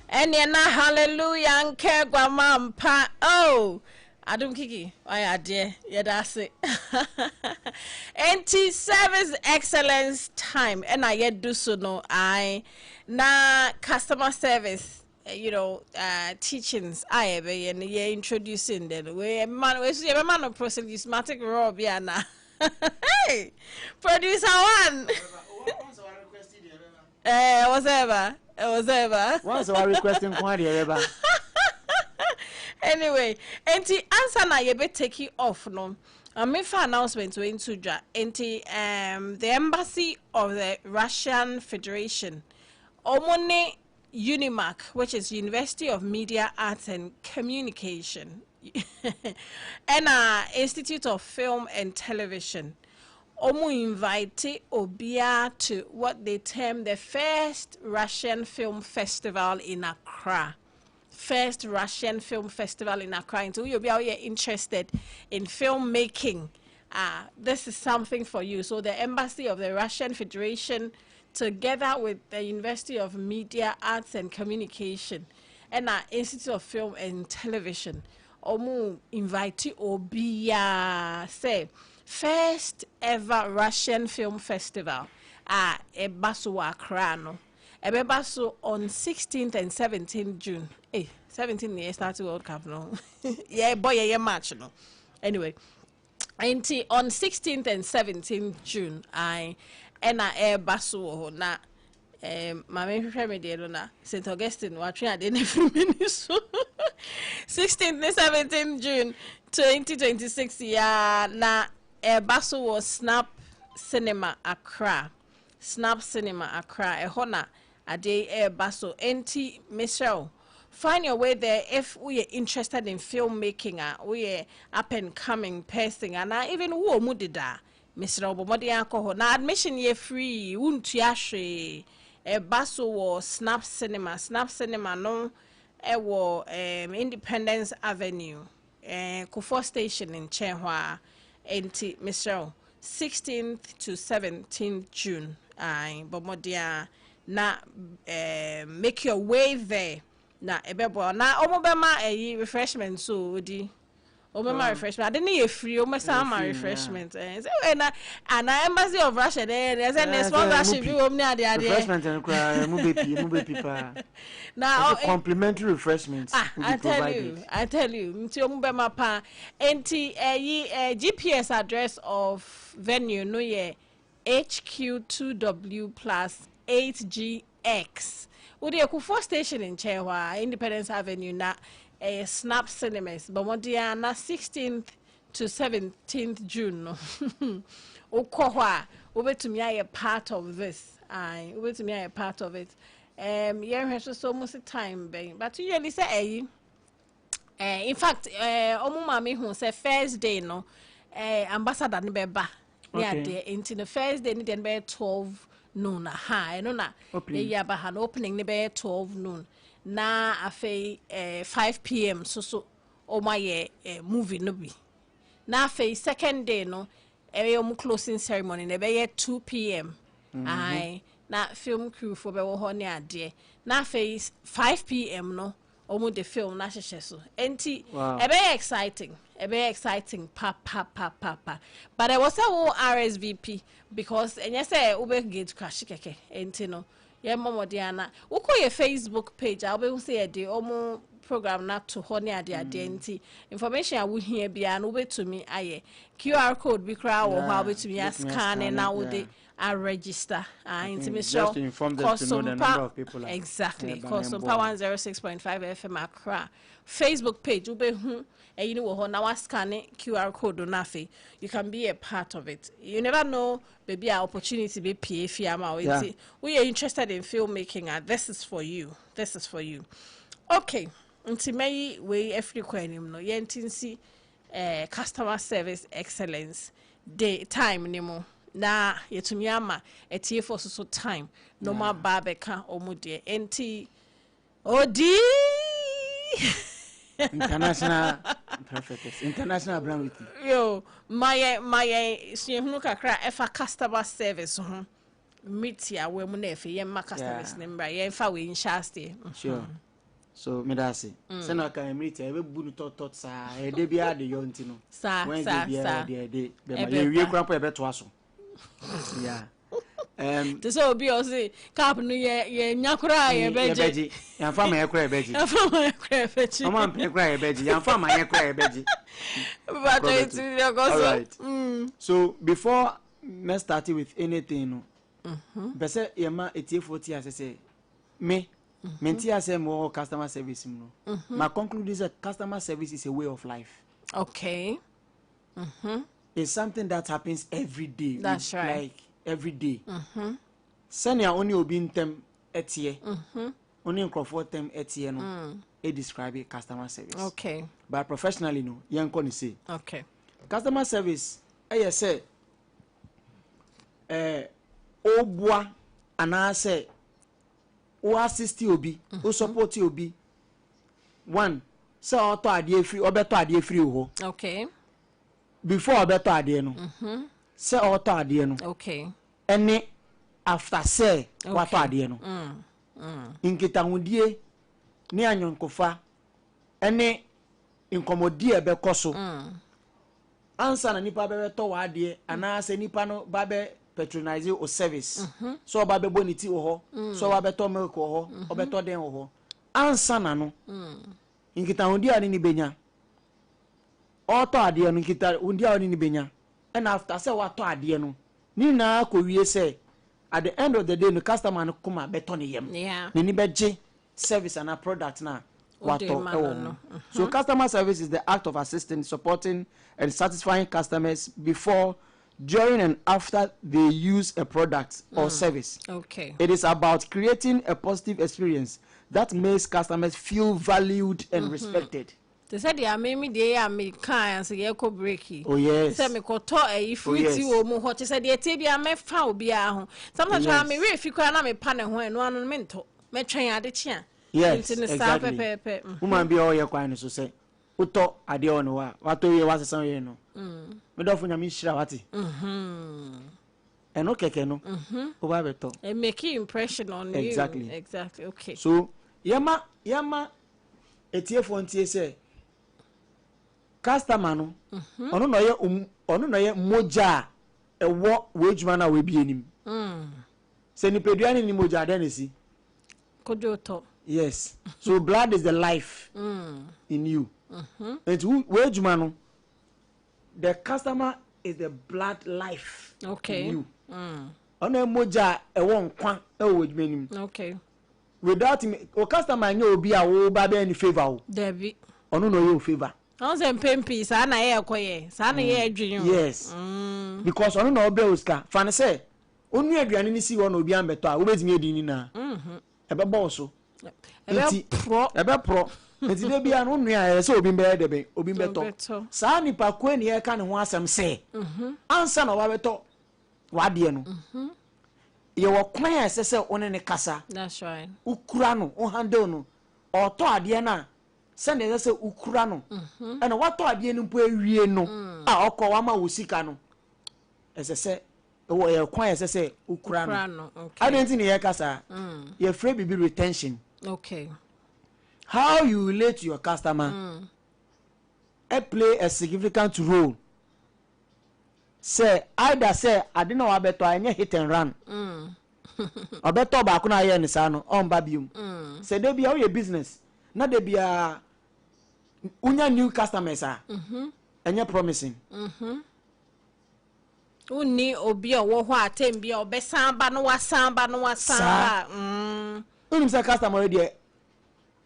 Eniena hallelujah nke gwamampa. Oh, Adum Kiki, oya dear, yedase. NT service excellence time. And I yet do so no I na customer service. Teachings I be and ye introducing them. We man of proselymatic Rob yana. Hey, producer one. Whatever. Once I requesting quantity ever. Anyway, enti answer na ye be take you off no. Make announcement to into enti the embassy of the Russian Federation. Omone UNIMAC, which is University of Media, Arts and Communication, and Institute of Film and Television. Omo invite Obia to what they term the first Russian Film Festival in Accra. First Russian Film Festival in Accra. And so you'll be out here interested in filmmaking. This is something for you. So the Embassy of the Russian Federation, together with the University of Media, Arts and Communication, and Institute of Film and Television omu invite obiya say first ever Russian Film Festival ebaso Accra no ebebaso on 16th and 17th June 17th year start World Cup no yeah boy yeah match no anyway on 16th and 17th June ebaso na Mama Media na St. Augustine wa try ade na free so 16th and 17th June 2026 ya na baso was Snap Cinema Accra eho na ade baso enti Michelle find your way there if we are interested in filmmaking we are up and coming person and even wo mu dida Michelle bomode alcohol na admission ye free wuntu ahwe baso was Snap Cinema no ewo Independence Avenue Kufor Station in Chenhua enti Michelle 16th to 17th June bomodia na make your way there na ebebo na omobema refreshment so di omema refreshment I didn't free omesa refreshment so and embassy of Russia there say next one Russia be omni ade refreshment and cry mu be pa now complimentary refreshments I tell you nti omobema pa enti GPS address of venue no ye HQ2W plus 8GX Udi Kufor Station in Chewa, Independence Avenue na Snap Cinemas, Bomodia na 16th to 17th June. Ukohwa, ube to me a part of this. Ube to me a part of it. Yeah, has so much time, but you usually say in fact, Omumami who say first day no, ambassador Nibeba. Yeah, into the first day, then by 12 noon. I know na. Yeah, but an opening by 12 noon. Na afe 5 p.m. So my movie no be. Na afe second day no. Closing ceremony. Nebe 2 p.m. Aye. Na film crew for be wo ne ade. Na afe 5 p.m. no. Omu the film na sheshe so. Enti ebe exciting pa. But I was a RSVP because and yes ube get crash keke enti no. Ye momo diana. Uko ye Facebook page I will say the omu program not to honey ade enti. Information I will hear bia no ube to me aye. QR code be crowd or how to me scan and now would I register just to inform them to know the number of people exactly cause Sompa 106.5 FM Accra Facebook page ube and you know now scan QR code on nafe you can be a part of it. You never know maybe our opportunity be PF we are interested in filmmaking and this is for you okay until may we every question no yentinsi customer service excellence day time nimo na yetumi ama etie for so time no ma babeka omudie enti odi international perfect international brand with yo my siehunu kakra efa customer service ho metia we mu na efe ye ma customers number ye fa we inshaste sure so me da say say na kan metia we bu no tot sa e de bia de yo ntino sa de be ma ye wie krampo e beto aso yeah to so be o say cap no ye nyakura ye beji yan fa ma ye kura ye beji mama pe kura ye beji yan fa ma ye kura ye beji but it's right. So before me start with anything no bese ye ma etie 40 say me menti ase mo customer service no my conclude is that customer service is a way of life. Okay. It's something that happens every day. That's right. Like every day. Senya only obi ntem etie. Only nkrofo tem etie no. It describe customer service. Okay. But professionally no, yen ko ni say. Okay. Customer service say obua ana say o assist obi, o support obi. One, say auto ade free, obeto ade free ho. Okay. Before obeto ade no. Say auto ade no. Okay. Any after say what ade no. Inkita hundie ne anyonkofa ene inkomodi ebekoso ansa na nipa bebeto wa ade ana se nipa no ba be patronize o service so ba be boniti wo ho so ba beto milk wo ho obeto den wo ho ansa na no nkita hodi ani ni benya oto ade no nkita hodi ani ni benya and after say wa to ade no ni na ko wie say at the end of the day no customer no kuma beto ne yem ni beje service and a product na so customer service is the act of assisting, supporting and satisfying customers before, during and after they use a product or service. Okay. It is about creating a positive experience that makes customers feel valued and respected. They said they are maybe they are me kind and say breaky. Oh yes. Say me ko to free o mu ho say they te bia me fa obi a ho. Sometimes I me we fi kwa na me pa ne ho eno anu me nto. Me twen ade chia. Yes, exactly. Woman be all your kwani so say uto ade ono wa wato ye wasesan ye no me do fu nyame hira wati eno keke no o ba beto it make impression on exactly. You exactly okay. So yama etiefo ntie say customer no ono no ye moja ewo we djuma na we bi enim se ni peduane ni moja de nesi kojoto. Yes. So blood is the life in you. And where Jumano, the customer is the blood life in you. Ono moja e won kwan e wo djumani. Okay. Without him, o customer nya obi a wo ba be any favor o. Debi. Ono no ye favor. On se pempi sa na ye koye. Sa na ye adwun. Yes. Because ono no obe oska. Fan say, onu aduane ni si wo no obi ambeto a wo betimi edini na. Ebe boso. Ebe pro enti de bia no nua se obi mbe debe obi mbeto saa nipa ko ne ye ka ne ho asem se ansa na wa beto wa de no ye wo kwan ese one ne kasa. That's right. Ukura no o handle no oto ade na se ne se ukura no e na wato ade no mpo awie no a okọ wa ma wo sika no ese wo ye kwan ese ukura no adenti ne ye kasa ye free bibi retention. Okay. How you relate to your customer play a significant role. Say either say I didn't know about to hit and run. Obeto ba kuna ye ni sa no on babium. Say they be how your business. Na they be a unya new customers are. Enye promising. Uni obi owo ho atem bia obesan ba no wasan ba. Unim say customer there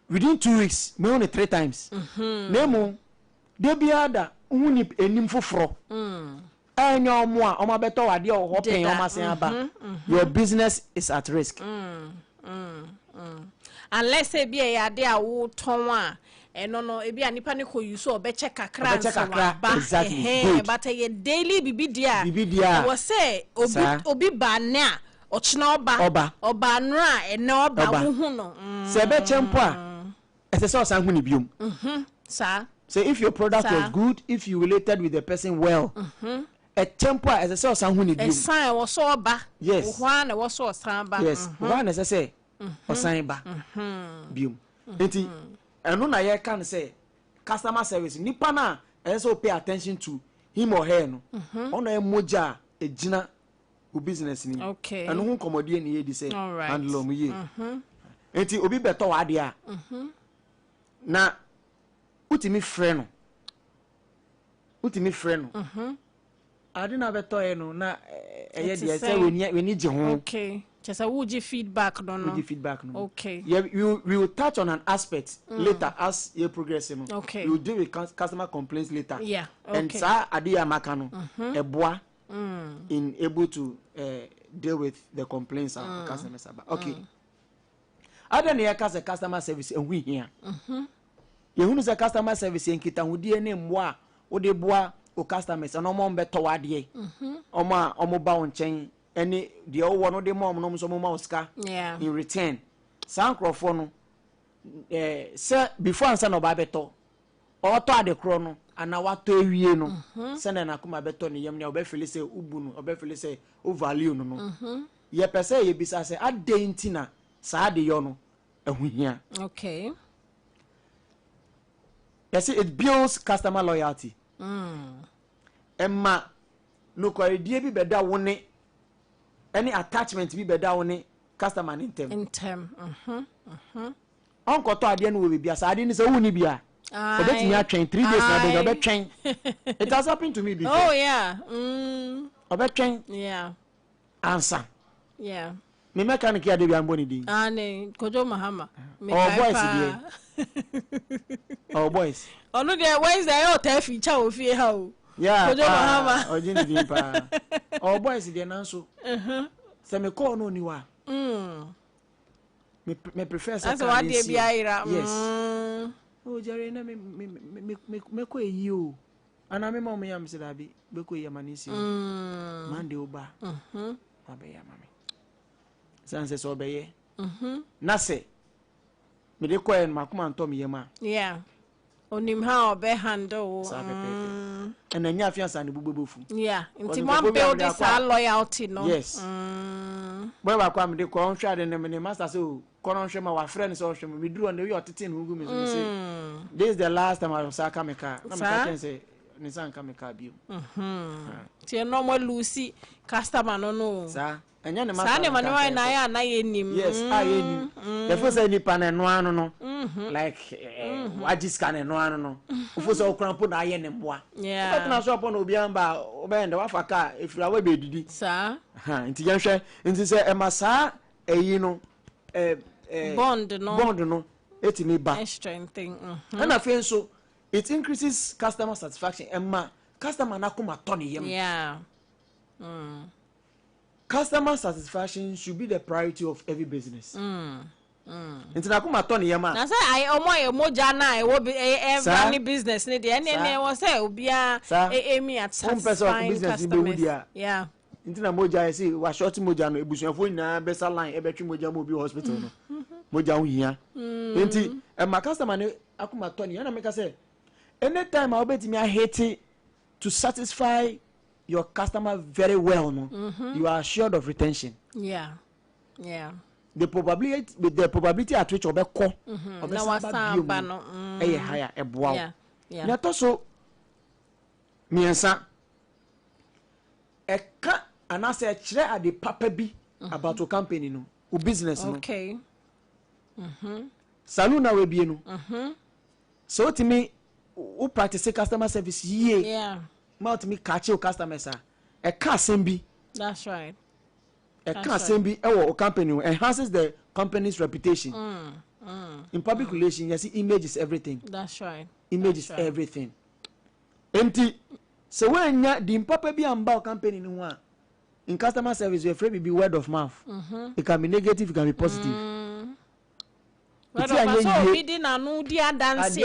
within 2 weeks me only 3 times. Nemo de bia da uni enim foforo. Enyo mo a o ma beto wade o ho pen o ma sen aba. Your business is at risk. Unless say bia ya de a wo ton a eno no e bia nipa ne ko use obeche kakra ba. Exactly. But ye daily bibidia. We say obi ba na ochina oba nra ene oba hu no se be chempo a ese so san hu ni biom sir. Say if your product was good, if you related with the person well, a tempo as a so san hu ni biom sign was so oba. Yes. One was so san ba. Yes. One as I say o san ba biom enti eno na ye kan say customer service nipa na so pay attention to him or her no ono e moja e gina business ni. Okay. And who commodity ni ye di say handle mu ye. Enti obi beto wa de a. Na utimi frɛ no. Ade na beto ye no na eye de say we ni je ho. Okay. Just a would feedback no. Okay. Yeah, we will touch on an aspect later as you progress. Okay. We will deal with customer complaints later. Yeah. Okay. And sa ade ya maka no eboa in able to deal with the complaints of customers about. Okay. Other than your customer service and we here. You who say customer service in kita hudie ne mwa o de boa o customers and omo beto wade. Omo ba onchen any the old one of the mom no so mo ska in return. San crofo no say before answer no ba beto. O to ade kro no ana wato ewie no sene na kuma beto ne yam ne obefele say ubu no obefele say o value no ye pese ye bisa say adentina sa ade yo no ehuhia. Okay. You see, it builds customer loyalty. Emma, no quality be better one any attachment be better one customer in term. Uncle to again will be as I didn't say who be a. So bet me a train 3 days now, but train. It has happened to me before. Oh yeah. About train. Yeah. Answer. Yeah. Me mechanic here dey be amboni di. Ne Kojo Mahama. Oh boys there. Oh boys. Ono there Wednesday o ta feature o fie ha o. Yeah. Kojo Mahama. Ojini di pa. Oh boys there na so. Se me call no ni wa. Me prefer say. That's what dey be aira. Yes. Oh jare na me ko eyi o. Ana me ma me yam se da bi. Be ko eyi amanisi. Mande oba. Abeya mami. Sanse so beye. Na se me de ko en makuma nto me yema. Yeah. Onim ha obe handle. And enya afiansa ne bubofu. Yeah. Nti mo build this loyalty no. Yes. Boy ba kwa me de ko onhwa de ne master say o kono nhwe ma wa friend so nhwe me duru on the way otete ne hugu me so say. This is the last time I was aka me car. Na me ka say Nissan ka me car bio. Ti normal Lucy customer no. Sa enya ne master. Sa ne manwa na ya na ye nim. Yes, ye nim. The first say ni pan no anu no. Like wajiska ne no anu no. Ufo so okrampo na ye ne mboa. Yeah. But na so upon obi amba obende wa faka ifira we be didi. Sa. Nti ye hwe nti say e masa eyi no bond no etimi ba extra thing. And I so it increases customer satisfaction and customer na kuma toni yem. Yeah. Customer satisfaction should be the priority of every business. Nti na kuma toni yem. Na say I moja na e wo every business ne dey ne wo say obia emi at satisfying customers. Yeah. Nti na moja e say wa short moja no ebusuafo nyina besa line e betwi moja mo bi hospital no. Moja hu hia. Nti my customer ne akuma toni na make say anytime I bet me I hate to satisfy your customer very well no. You are assured of retention. Yeah. Yeah. The probability at which obeko obesa no higher e boa. Yeah. Na to so miensa e ka anase e kire ade papa bi about your company no, o business no. Okay. Salon na we bie no. So ultimately who practice customer service ye. Yeah. Ma ultimately catch your customers e ka sembi. That's right. E ka sembi e wo company enhances the company's reputation. In public relations, you see image is everything. That's right. Image is everything. Enti so when ya the papa bi amba company ni ho a in customer service you afraid be word of mouth. It can be negative, it can be positive. But so we did no dia dance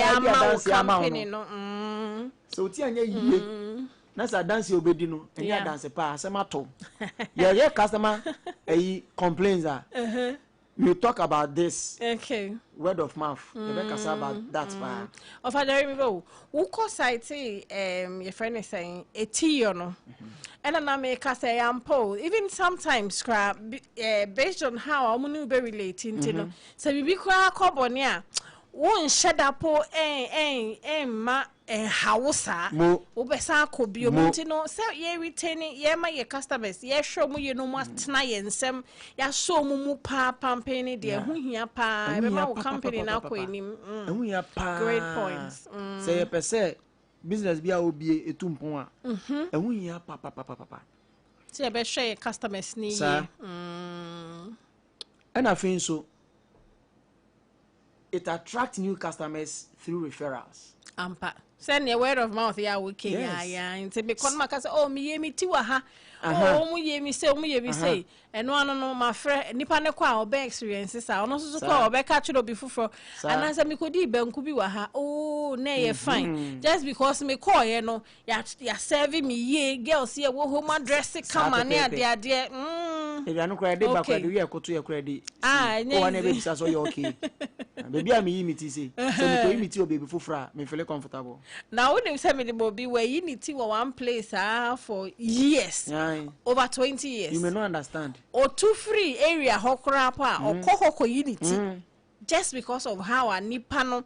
company no. So ti anya yie. Na sa dance obedi no, anya dance pa asemato. Yeah, customer complains you talk about this. Okay. Word of mouth. You make us about that pa. Of Jeremy go. Who call site your friend is saying a tea no. And I make us say ample. Even sometimes based on how I'm new be relating to no. So we be kwa kobonia. Won shadapo ma hausa obesa ko biom ntino se ye retain ye ma ye customers ye show mu ye no mu atena ye nsem ya show mu pa campaign de hu hia pa e be ma wo company na ko enim hu hia pa great points say ye pese business bia obi etumpon a hu hia pa se ye be share customers ni ye and I think so it attracts new customers through referrals. Ampa. Send your word of mouth ya working ya nti me kon maka say oh me ye mi ti wa ha oh mu ye mi say eno ano no ma frɛ nipa ne kwa obe experiences a ono so kwa obe ka chiro bi fufuro anansa me kodi banku bi wa ha oh na ye fine just because me call ye no ya serve me ye girls ye wo home address come na ade e anu kwa de bakwa de ye koto ye kwa de o na be bisa so ye okay baby am yi miti say so me ko yi miti o baby fufura me feel comfortable now when you say me the bobi where you need to one place for years over 20 years you may not understand or too free area hokra pa or kokoko unity just because of how a nipa no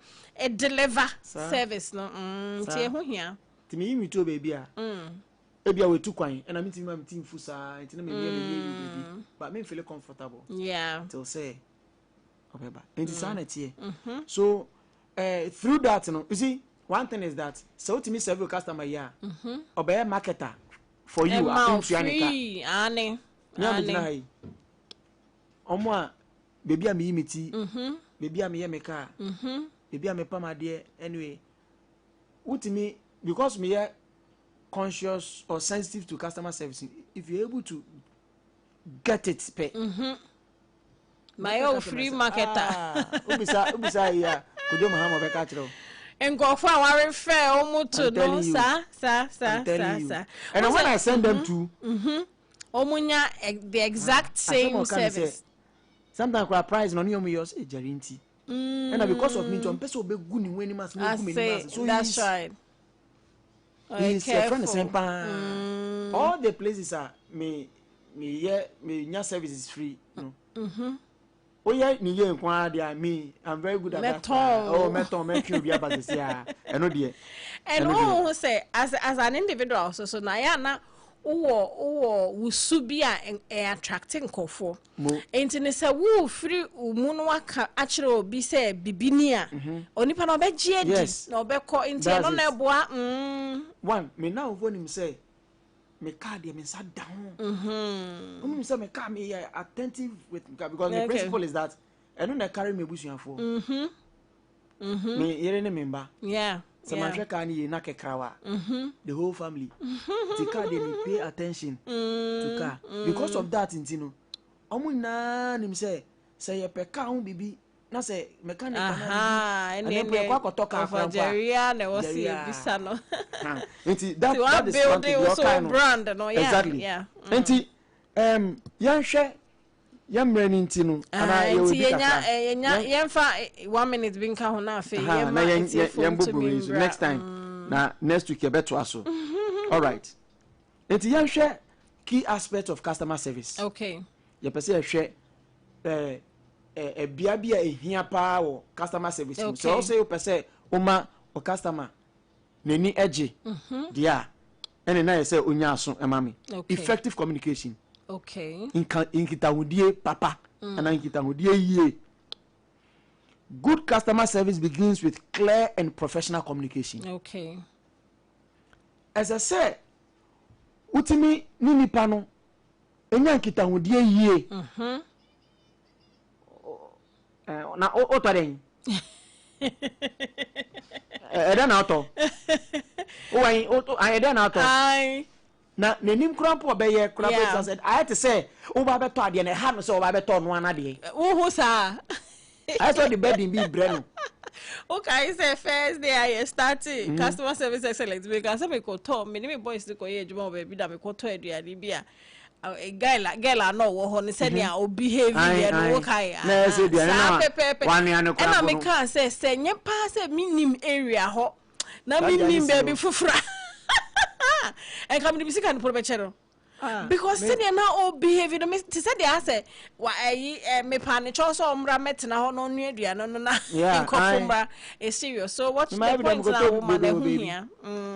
deliver service no tie ho hia timi mi to baby a ebia we tu kwan and I mean my team fusa ntina me baby but me feel comfortable till say obeba nti sanity so through that you see one thing is that so to me serve customer here obey marketer for you I think free ane omo a baby am yimiti baby am ye meka baby am pama de anyway ultimately because me are conscious or sensitive to customer service if you're able to get it pay my own free marketer ubisa ya kudo mahama be ka kiro engofo aware fair omuto no sa and when I send them to omunya the exact same service sometimes kwa price no you yours jarinti and because of me to person be gu ni weni mas me gu me mas so that's right he's a friend all the places are me nya service is free no oh yeah ni ye nkwa dia me I'm very good at that meton make you be about this year and no there and who say as an individual so na ya na wo wusu a attracting kofo enti ne se wo free mu no aka akire obi se bibini a onipa na obegye adi na obekọ enti no na eboa one me now phone him say me card me sat down me say me car me attentive with because the principle is that I don't carry me busuafo me yere ne member so my can you na kekrawa the whole family the car they pay attention to car because of that intino omu na nim say ye pe car hu bibi na say mechanic na and pe kwa kotoka from Nigeria na wo see visa no enti that is building also brand no exactly enti yanhwe yamrani ntino ana ye obi kaka yemfa 1 minute bin ka ho na afi yemma next time na next week you better aso all right enti yanhwe key aspect of customer service okay ye pese hwe bia ehia pa wo customer service so also you pese uma o customer nani eje dia ene na ye say onya aso emami effective communication okay inkitahudie papa and inkitahudie ye good customer service begins with clear and professional communication okay as I say utimi ni nipa no enya inkitahudie ye na otaren eda na oto owan eda na oto na nenim krampo obeye krampo said I had to say oba beto ade na ha no say oba beto no anade wo sa I saw the bed in be breno okay say first day I started customer service excellence because me ko to me boys ko ye juma oba bi da me ko to aduane bia a girl no wo ho ne say na o behave no wo kai na say dia na wan ya no krampo and me can say nye pa say minim area ho na minim baby fufura and come to be sick and put channel because senior now all behavior to say the answer why me panic also umra metina ho no nu aduane no na inkofumra is serious so what's the point now woman who here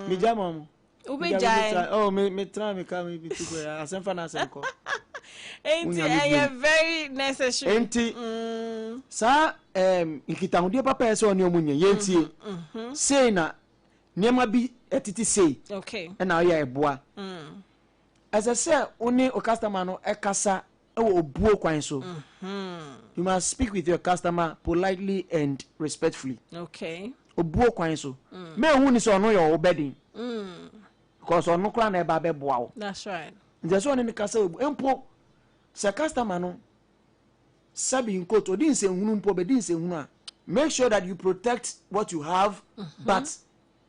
me jamom ubejai oh me try me come be to go asemfa na asemko enti I very necessary enti sa ikitahudie papa ese oni omunye yentie say na niema bi etiti say okay and now ya eboa as I say only o customer no ekasa e wo obuo kwan so you must speak with your customer politely and respectfully okay obuo kwan so me hu ni so no your obedin because onu kra na eba be boa wo that's right nje so ni kasa obu empo se customer no sabi nkoto odin se hunu mpo be din se hunu a make sure that you protect what you have but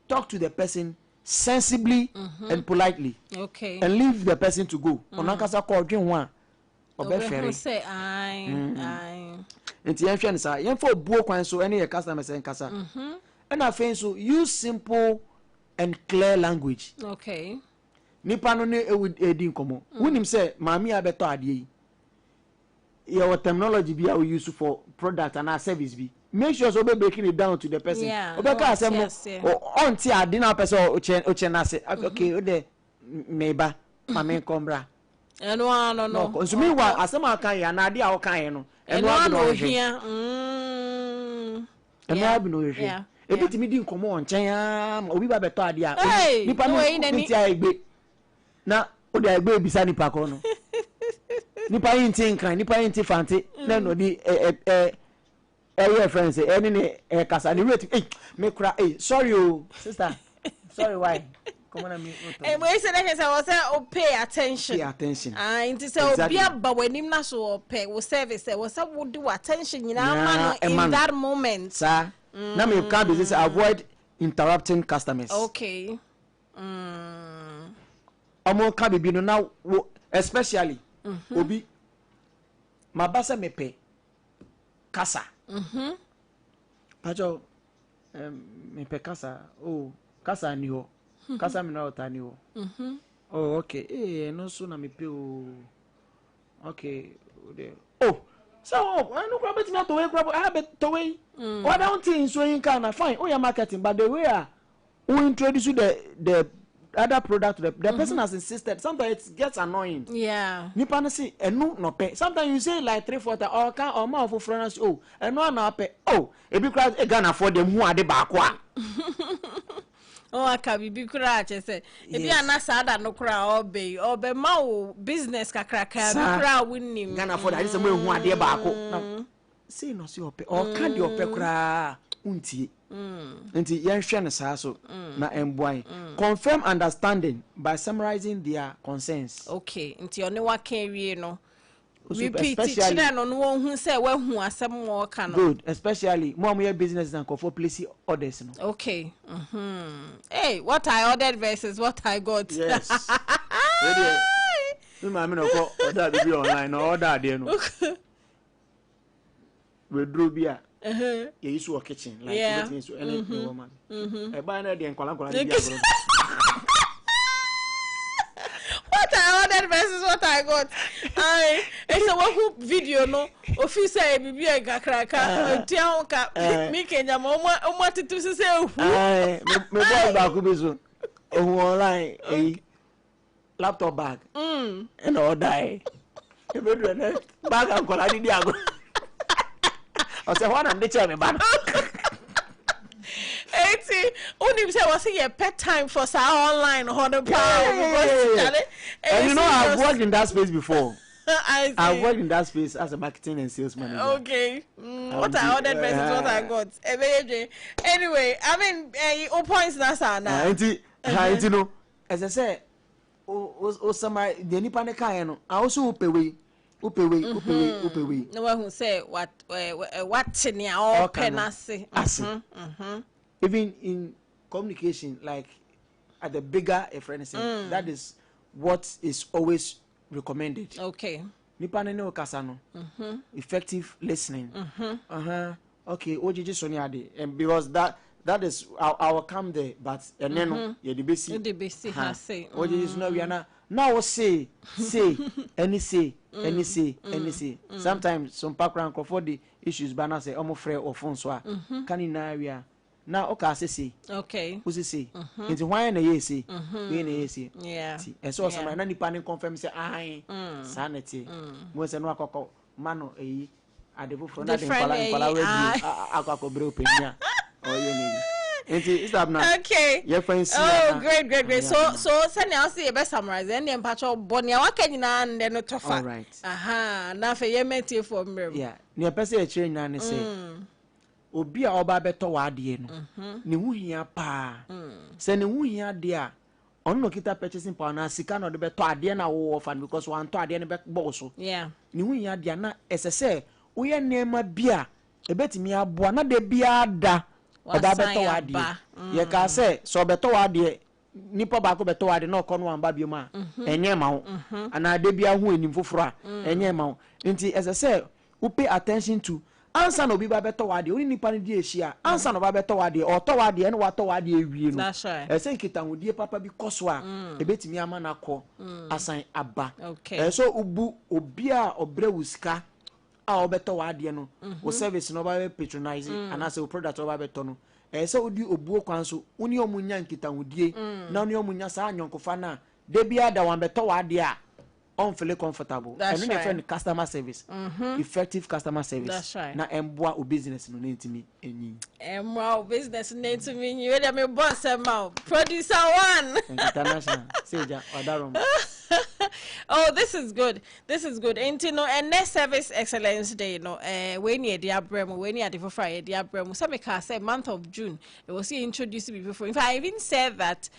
talk to the person sensibly and politely okay and leave the person to go onankasa call dwen ho a obefere say I enti yen hwe ne sa yen for buo kwan so ene ye customer say nkasa and afin so use simple and clear language okay nipa no ne edi nkomo wonim say maami abeto ade yi your terminology be how we use for product and our service be. Make sure so be breaking it down to the person. Auntie I didn't person ochena okay ode meba mama kombra. No. So me wa asema kan ya na ade a kan no. Eno abino hia. Eno abino hia. Ebitimi di nkomo onchen a obi ba beto ade a nipa no nti agbe. Na ode agbe bisa nipa ko no. Nipa yin tin kan nipa yin ti fante na no di your friends any ne kasa ni rate me kura sorry oh sister sorry why come on me we say that say was pay attention nti say obi aba wanim na so pay wo service wo say wo do attention nyina man in that moment sir na me can be say avoid interrupting customers okay omo ka bibi no na especially obi mabasa me pay kasa Pacho me pe kasa kasa ni ho kasa mi na otani ho oh okay no so na me pe okay so I no grab it na to we grab I have to we what don't think so in can fine oh your marketing but the way we introduce the other product the person has insisted sometimes it gets annoying nipa na say enu no pe sometimes you say like 3-4 or can or more for friends enu na pe ebi kra e Ghana for dem hu ade ba ko a aka bibi kra che say ebi anasa ada no kra obe ma o business kakraka bi kra winnim Ghana for that say mo hu ade ba ko say no say ope or can the ope kra untie nti yenhwe ne saa so na emboan confirm understanding by summarizing their concerns okay nti one wa kan wie no repeat it no no hu say wa hu asem mo ka no good especially mo am your business and for place orders no okay hey what I ordered versus what I got yes we ma me no ko order be online no order there no we draw bia you use your kitchen like everything so any woman e ba na dey nkola dey abro what I ordered versus what I got it's a one video no officer bibi e gakraka tian ka mi kenya mo titu se me boy ba ku bezo online laptop bag and order e be do na bag nkola dey agro I say what am they tell me bad. 80 only say was your pet time for sa online on the power and you know I've worked in that space before. I've worked in that space as a marketing and sales manager. Okay. What I ordered versus what I got. Anyway, I mean, all points na sa na. Auntie no. As I say, o sama the nipa ne kan no. I also upewe. No one who say what in all penasi. Even in communication, like at the bigger a friend saying, that is what is always recommended. Okay. Nipa ne o kasano. Effective listening. Okay, oji soni ade, and because that is our come there, but and then the basic has say. Oji no we are now say any say. Sometimes some background for the issues banner say omo frɛ or phone so can in area now okay say okay who say it's why na ye say we na ye say yeah and so some na nipa ne confirm say sanity mo say no akoko mano adefo from na den kwala we akoko bre openya o ye ni okay. Great. So send us the best summarize and then patcho bonia wakanyina and then tofa. All right. Na fe yemeti for me. Yeah. Ni pese e chere na ne say. Obi a oba beto wa ade no. Ni hu hia pa. Se ni hu hia de a on no kita purchasing power na sika no de beto ade na wo offer because wan to ade ne be boso. Yeah. Ni hu hia de na esese wo ye nema bia ebetimi aboa na de bia da oda beto wade ye ka say so beto wade nipa ba ko beto wade na okono amba bi ma enye ma wo ana de bia hu enim foforo a enye ma wo nti as I say we pay attention to answer no bi ba beto wade oni nipa ne di ehia answer no ba beto wade o to wade ene wa to wade ewie no ese nkita hudie papa bi koso a ebetimi ama na ko asan aba so ubu obi a obre wusika a obeto wa ade no wo service no ba patronize and as a product over beto no so odi obuo kwan so uni omunya nkita wudie na uni omunya sa anyonkofa na de bia da wan beto wa ade a on feel comfortable and then friend customer service effective customer service. That's right. Na emboa o business no ntimi enyi emboa o business no ntimi enyi we dey me boss am producer one international seja odarom. Oh, this is good. And you know, and next service excellence day, when you the abremo, when you for Friday, the abremo. Some can say month of June. It was introduced before. In fact, I even said that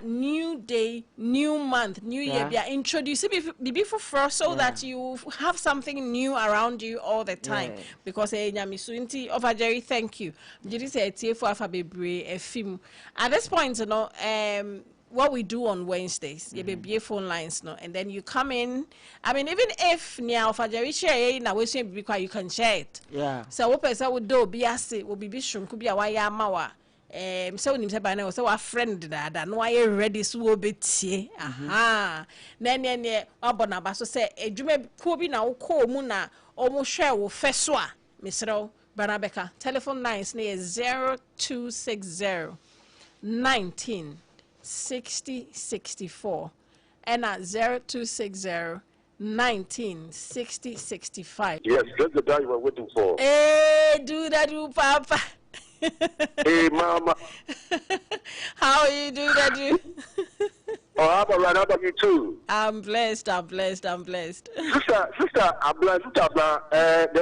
new day, new month, new year. We are introducing before first, so that you have something new around you all the time. Because Nyamisunti of Jerry, thank you. Jerry said for a film. At this point, you know, what we do on Wednesdays, you be phone lines, no, and then you come in. I mean, even if now Fajari share na we say because you can share it. Yeah. So what person would do be ase will be shun could be a wire mawa. So when you say by now, so a friend that no I ready so will be tea. Aha. Then abona baso say ejume kobi na uko muna almost share will feswa. Mr. Barabeka telephone lines near 0260 19 6064 and at 0260 19 60 65. Yes, that's the guy you were waiting for. Hey, do that, do Papa. Hey, Mama. How you do that, do? Oh, how about you too? I'm blessed. Sister, I'm blessed. The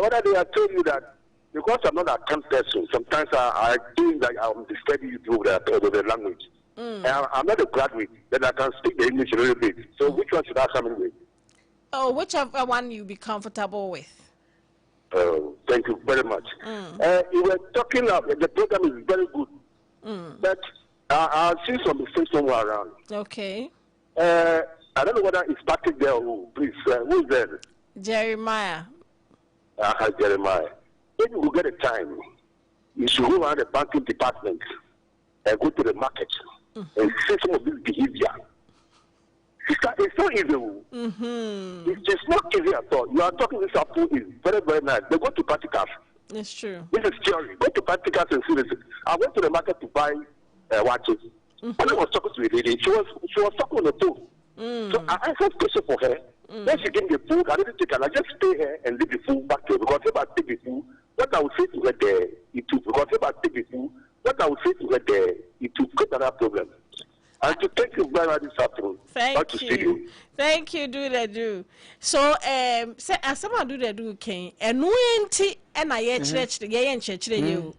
other day I told you that because I'm not a camp person, sometimes I think that I'm studying you the language. I'm not a graduate, but I can speak the English a little bit. So which one should I come in with? Oh, whichever one you be comfortable with. Thank you very much. You were talking about the program is very good, but I've seen some mistakes somewhere around. Okay. I don't know whether it's Patrick there or who. Please, who's there? Jeremiah. Hi, Jeremiah. If you get a time, you should go around the banking department and go to the market and see some of this behavior. Sister, it's not easy. It's just not easy at all. You are talking this apple is very, very nice. They go to practicals. It's true. This is theory. Go to practicals and see this. I went to the market to buy watches. And I was talking to a lady. She was talking on the phone. So I answered question for her. Then she gave me the food. I didn't take her. I just stay here and leave the food back to her. Because if I take the food, what I would say to her there, it took. Because if I take the food, what I would say to her there, it took. Got another problem. And to thank you very much this afternoon. Thank you. Thank you, do that do. So, say as someone do that do can and and I church you.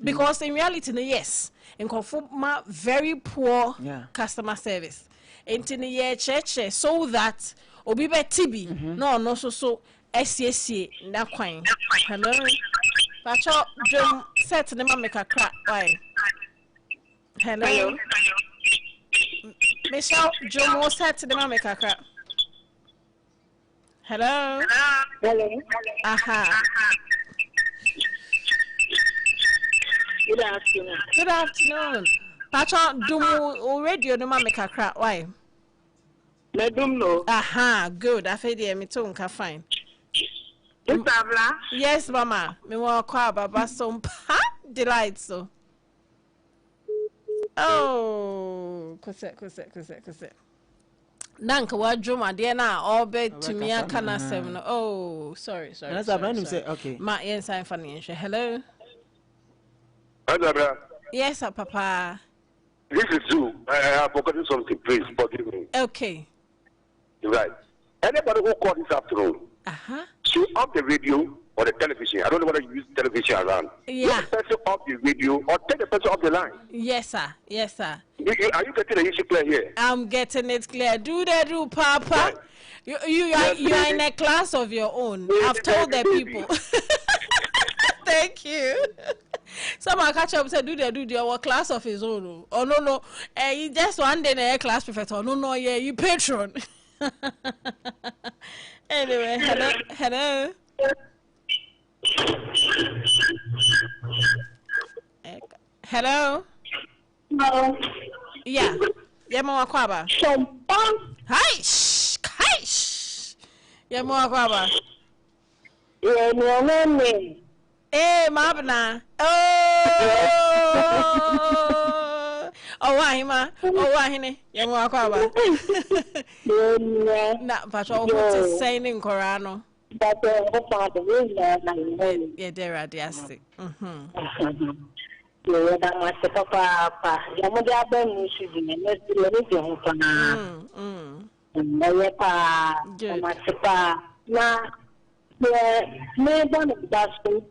Because in reality, yes, in conform very poor customer service. In the church so that obi be TB no so SCC na kwan. Hello. Pacho drum set the man make a crack. Why? Hello. Michelle Jomo set the man make a crack. Hello. Hello. Aha. Good afternoon. Good afternoon. Pacho dum radio no man make a crack. Why? No. Aha, good. I feel the me too fine. Yes, Mama. Me want to call Baba Sompa. Delight so. Oh, kose. Nanka wa drama dear na obe to me kana seven. Oh, sorry. That's a say okay. Ma yes, I'm financial. Hello. Hello. Yes, Papa. This is you. I have forgotten something. Please forgive me. Okay. Right. Anybody who called this afternoon, should off the radio or the television. I don't know whether you use television around. Yeah. Take the person off the radio or take the person off the line. Yes, sir. Are you getting the issue clear here? I'm getting it clear. Do Papa. Right. You are in a class of your own. I've told the people. Thank you. Someone catch up and say, do our class of his own. Oh, no. You just one day in a class prefect. Oh, no, yeah, you patron. Anyway, hello. Hello. No. Yeah. Mama Kwaba. Sompa. Hi. Yeah, Mama Kwaba. Yeah, no name. Mabna. Oh, why, ma? Oh, why, young Wakaba? Not but all what is saying in Corano. But father will learn. Yeah, there are the asset. You must papa. Yamuda Ben should be let's do anything for now. Masipa. Now, me one of that school.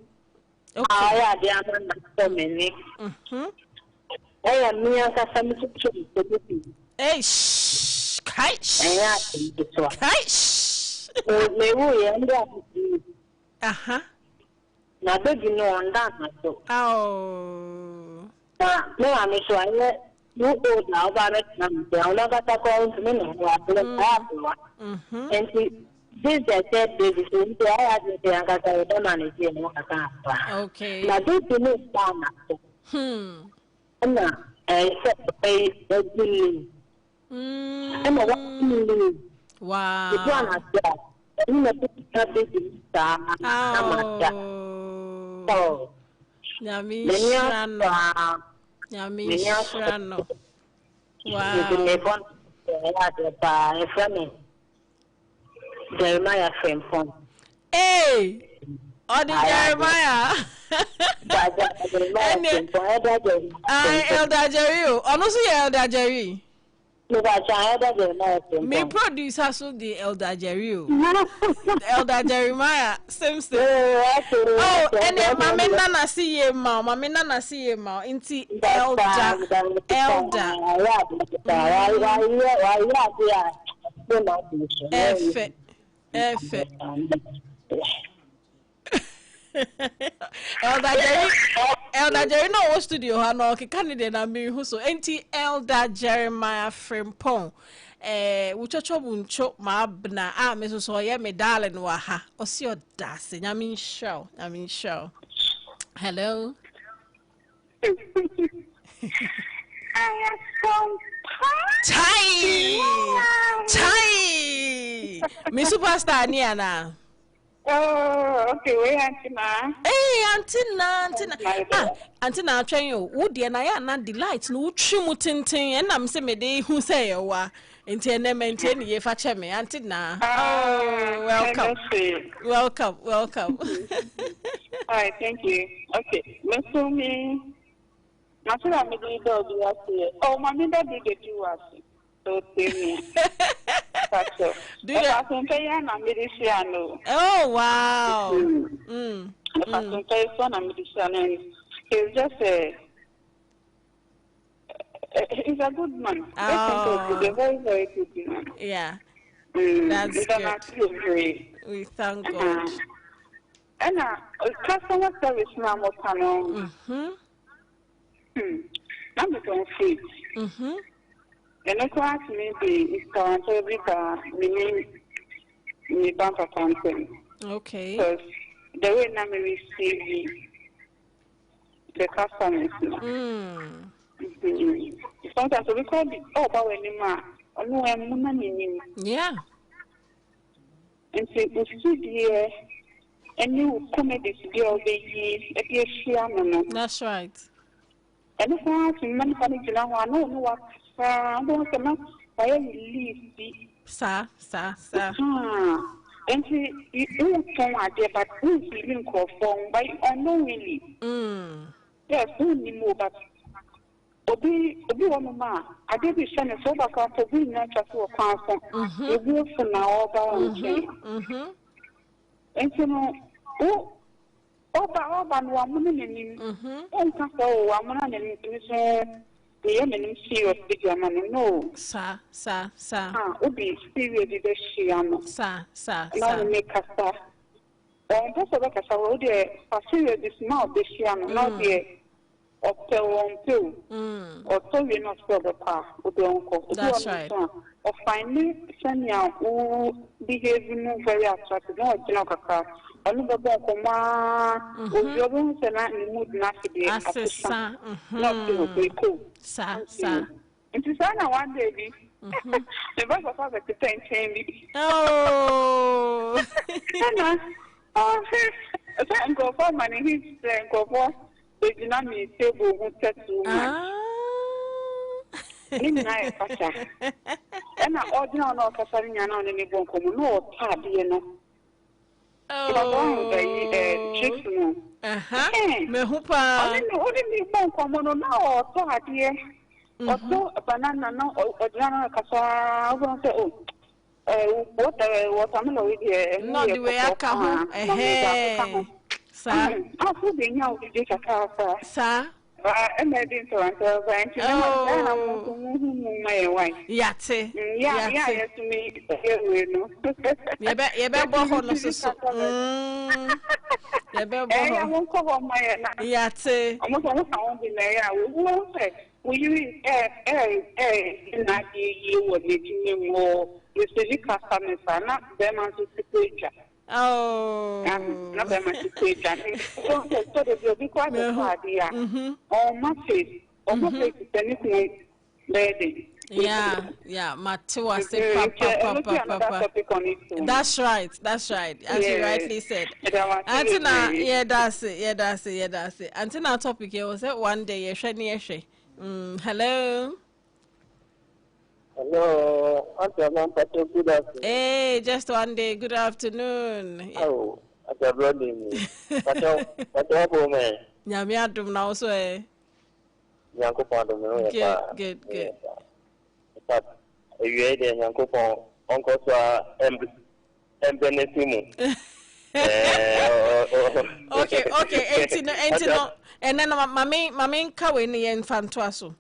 I had the amount so many. I am near some to Hey, Kaish. Now, don't you know on that? Oh, no, I'm sure you go now, but I'm never going to me. And this is the third baby, so I had the younger man is okay. Now, this is down. Now, except to pay the wow. The one has that. Oh, Yami Shrano. Wow. Jeremiah friend. Hey, oh, the Jeremiah. Elder Jerry. Honestly, Elder Jerry. Me producer so the Elder Jerry. Elder Jeremiah. Same. Oh, and then Mama Nana see ye ma. Mama Nana see ye ma. Inti Elder. F. Elder Jerry no what studio ha no ke candidate na me hu so enti Elder Jeremiah Frimpong wuchocho buncho ma abna a me so ye me darling wa ha osi odase nyame show hello Chai me superstar ni ana. Oh, okay, wait, Auntie Ma. Hey, Auntie Na, train you. Would the na ya na delight no trimu tintin and I'm say me dey who say wa. Enti na maintain ye fa che me Auntie Na. Oh, welcome. Welcome. All right, thank you. Okay, let's me. Naturally, I'm going to do oh, my mother did get you was so me. Oh wow! He's just he's a good man. Oh. He's a very, very good man. Yeah, that's good. We thank God. And customer service now, I'm going to and I class maybe it's currently me bank account. Okay. Because the way I receive the customers. Sometimes we call it yeah. And so we see here and you comedy girl that's right. And if I ask many I know what I don't know why you leave. Sir. And you don't idea, but who's living phone by unknowingly. Yes, who knew but Obi Wama, I did be sent a sober car to be natural to a constant. You will for now about and you know, oh, Oban woman in one and the enemy serious big man. No, sir. Obi serious this year. Sir. Now make us start. On top of that, I will there for serious this now this year, not there. Or tell one too, or tell you not for the car with the uncle. That's right. Or finally, Sanya who behaving very attractive, no, car. Only the Bokoma, who you're going to not in the mood not to be a sister, not to be cool. Sir. And to sign one baby, the rest of us at the same time. Oh, Thank God for money. He's thank God for the dynamic table who set to in my pasha. And I order on our Casarina on any bon come no tab, you know. Oh, me hooper. I didn't bon come on now or tab, dear. Or a banana no or Jana Casa. I won't say, oh, what I'm going to not the way I come. Sir, I'll put the young car, sir. I'm heading to answer, and my wife. Yate, yeah, to me, you better hold us. I won't cover my yate. I'm not be there. I will say, will you in that you would be more? You say you can't come not them as a picture. Oh, not them as a picture. So they'll be quite a party. Oh, my face, almost anything, lady. Yeah, Matua said, Papa. That's right. As you rightly said. Until now, that's it. Until now, topic here was that one day, hello. Hello, good afternoon. Hey, just one day, good afternoon. Oh, I'm running. Nyamiadum now, so eh. Good. But you had a young couple, Uncle Embenesimu. Okay, and then my main kawini infantuaso.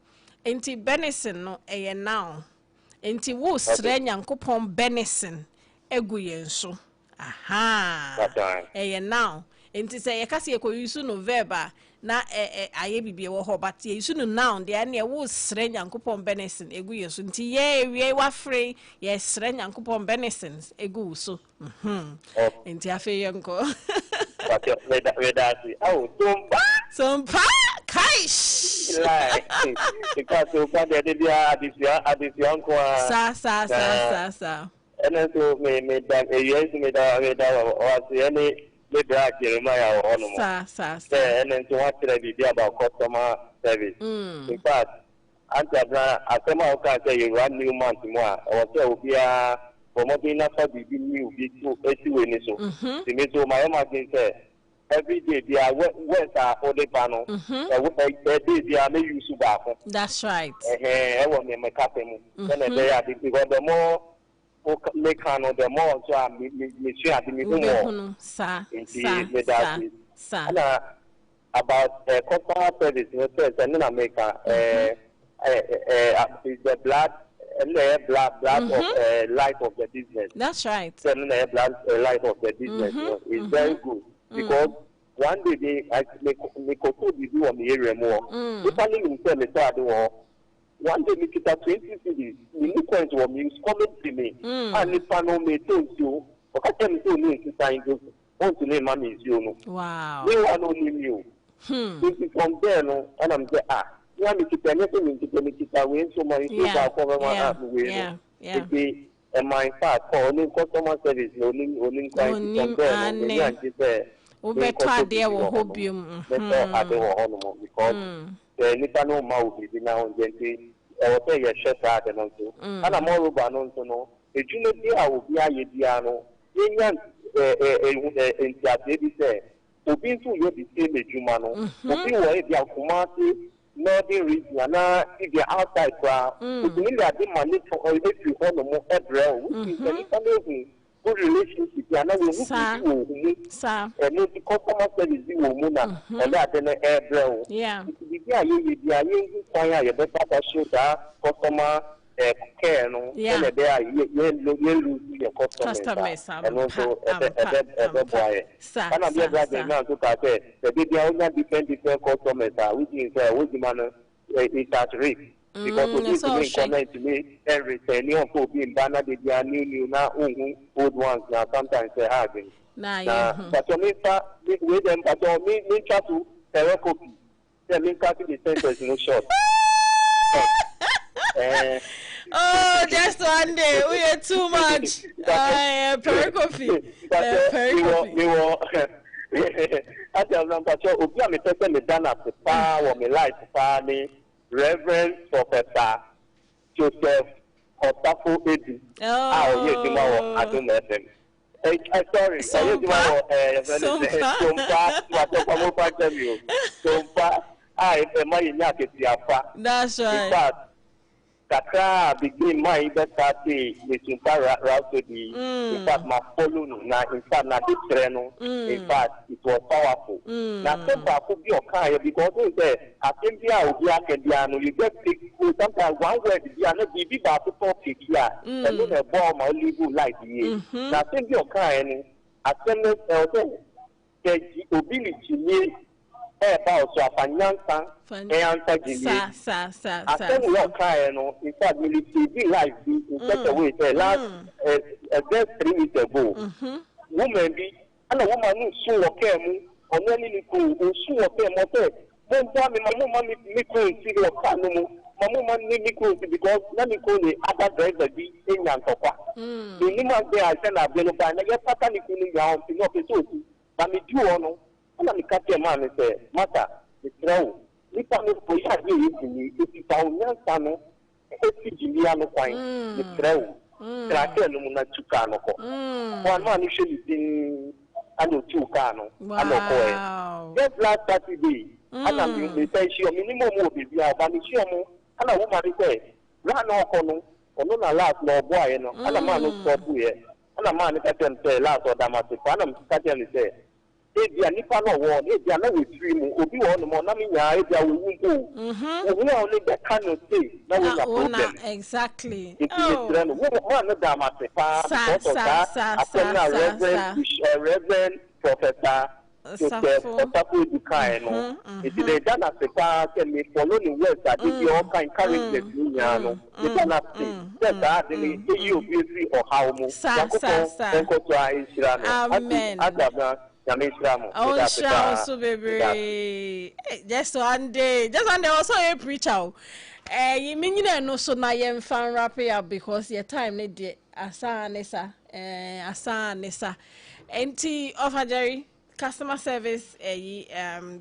Enti Benison no now. Enti wo sre nyankopon Benison egu yenso. Aha. Now. Enti say yakase ye ko yusu no verb na aye bibie wo ho but ye yusu no noun de na wo sre nyankopon Benison egu yenso. Enti ye wie wa free ye sre nyankopon Benison egu so. Enti afi yenko. Sompa Kaish. Because you can't get addition. Sa. And then so me that a years me that was any liberal Jeremiah or no. Sa. And then to what can be about customer service. In fact, I can say you run new month more or so be a promoting up for the new big so. The middle my emergency say every day they are west are only panel. They are may use back. That's right. I want me my captain. Then they are because the more make the more so I me sa. About customer service and then I make the blood of life of the business. That's right. Then blood life of the business is very good because one day they do on the area more. If I live one day, we get 20 cities. The new points were coming to me. And if I know me, told you, okay, tell me to sign those. Want to name mommy is you. Wow. They want to name you. From there, no, and I'm there. You want me to tell anything to make it away so much. And my part, calling customer service, only quite from there. Better there will hope you. Because nipa no ma obi bi na onjenti e wo ye sheta de no so ana mo ru ba no so no ejume bi a obi aye bia no yenya entiate bi se obi nso ye bi se mejuma no obi wo e bia kumasi northern region na e bia outside kwa obi ni ade mani to o e fi ho no mo ebre o we se ni ka no good relationship ya na we hu sa no the customer service bi wo mu na e da de na ebre o yeah you fire your better show that customer care no and there you lose your customers and also boy and I'm just now to say the baby only different customers which is which man is at risk because we need to comment to me everything you go be in Ghana they are new now old ones now sometimes they have but me them but me try to copy. Yeah, me copy the sentence no short. Oh, just one day. We are too much. Perry coffee. Perry coffee. I tell them that you will be taking the done at the power of my life, Reverend Professor Joseph Otafo Edi. Oh, yes, tomorrow I don't know them. Sorry, Sompa, I am my Yaketiafa. That's right. Kakra begin my best party with Sompa Ruthy. In fact, my follow na in fact na this treno. In fact, it was powerful. Now, Sompa could be okay because I think they are Obiakendiano. You get sick. Sometimes one word is not be back to talk here. And then a bomb or legal life here. Now, I think you're okay. I think the ability about so afanyansa answer the I think we are crying in fact military life in such a way that last just 3 weeks ago woman be and a woman who so okay on any cool who so okay motor don't tell me my mama me cool see your car no my mama me cool because let me call the other driver be in Yantopa the woman there I send a bill by na get pattern ni kunu ya on no pe so but me do ono na me ka tell man say matter the throw nipa me for ya dey yi if ta onyansa no e ti jimia no kwan the throw trake no na tuka no ko one man you should be ano tuka no ano ko just last Saturday ana me say she minimum mo be bia ba me she mo ana woman say run oko no ono na last no boy no ana man no stop here ana man ka tell say last order ma say ana ka tell say ebia nipa no wo ebia na we free mu obi wo no mo na me nya ebia we wunko ohun a only the can say na we na problem exactly oh wo no da ma say pa Reverend Professor Joseph Otafo Edi no it dey done as a pa say me follow the words that dey all kind encouragement ni nya no it na say that dey you be or how mu ko to a isira no amen oh shall so baby just one day also a preacher you mean you know so na yem fan wrap up because your time need the asa nesa enti offer Jerry customer service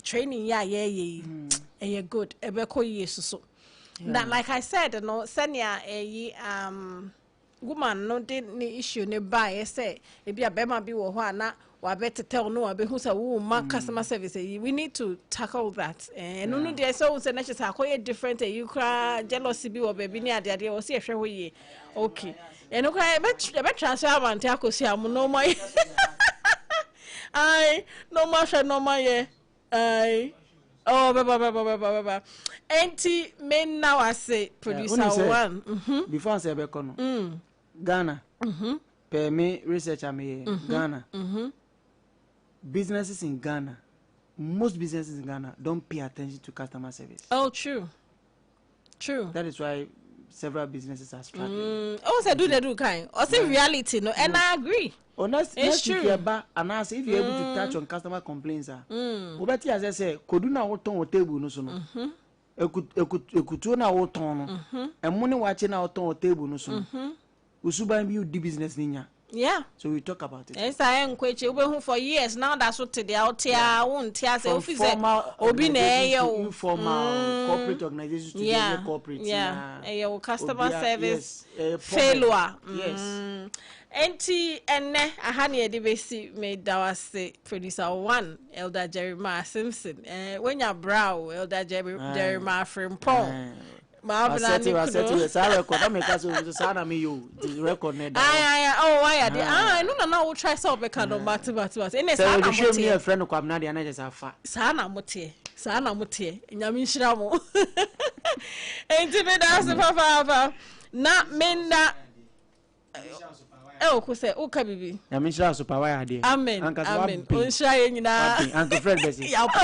training yeah good ebeko yesu so that like I said no senior woman no did ni issue ne buy say e bia bema bi wo ho ana wa better tell no abe who say woman customer service we need to tackle that no no there so say na just akoye different you cry jealousy bi wo baby ni ade wo say ehwe ho ye okay no cry be transfer amount akosi am no my I no masha no my oh baba enti men now I say producer one before I say be kono Ghana per me research am Ghana businesses in Ghana, most businesses in Ghana don't pay attention to customer service. Oh, true. That is why several businesses are struggling. Also, do kind. Also, reality, no, and I agree. It's true. If you're able to touch on customer complaints, Obeti as I say, Koduna oton table no so no. Ekutu na oton no. And money watching na oton table no so no. Usuba bi di business ninya. Yeah. So we talk about it. Yes, I am quite for years now. That's what they out here. Won't say formal informal corporate organizations to corporate. Yeah. Customer service failure. Yes. Enti ene ahani edibesi made dawase producer one Elder Jeremiah Simpson. When you brow Elder Jeremiah Frimpong. I said to record. I make us sana me you the record net. Why no we'll try so be kind of matter. Ene sana show me a friend ko amna dia na just afa. Sana motie. Nyame nhira mo. Enti me da se papa. Na menda ko say o ka bibi. Nyame nhira so pa why ade. Amen. O nhira ye nyina. Uncle Fred Bessie. Ya po.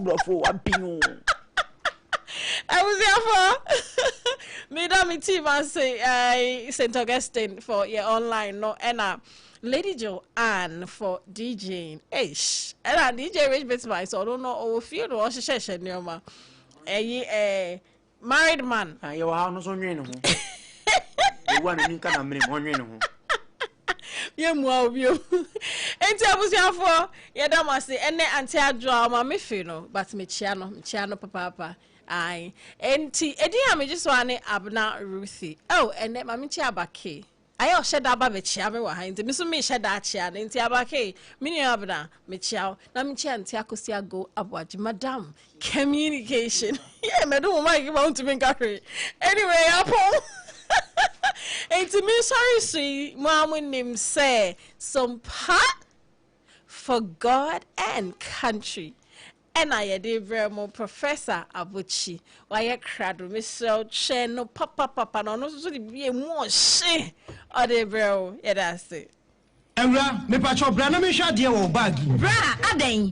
Brofo wapin. I was here for me team and say St. Augustine for your online no and Lady Joanne for DJing. And DJ Rich Bits my so I don't know or feel no she near ma. married man. You are no so near. One in Canamri, one in. You move you. And tell us your for Yadamasi and the anti drama, me fino, but Michiano, papa. Aye, and tea, Eddie, just one Abena Ruthy. Oh, and then Mammy Chabaki. I all shed about the chair behind the Miss Misha that chair, and Tiabake, Mini Abena, Michel, Namichan Tiacosia go about Madame. Communication. Yeah, Madame, I give out to me, Gary. Anyway, Apple. And to me, sorry, see, Mom, when him say, Sompa for God and country. And I did very more Professor Abuchi. Why a crowd with Mr. Chen, no papa, no, so to be a more she or the bro, yeah, that's it. Era, me patrol, Brana, me shot your bag. Bra, Aden.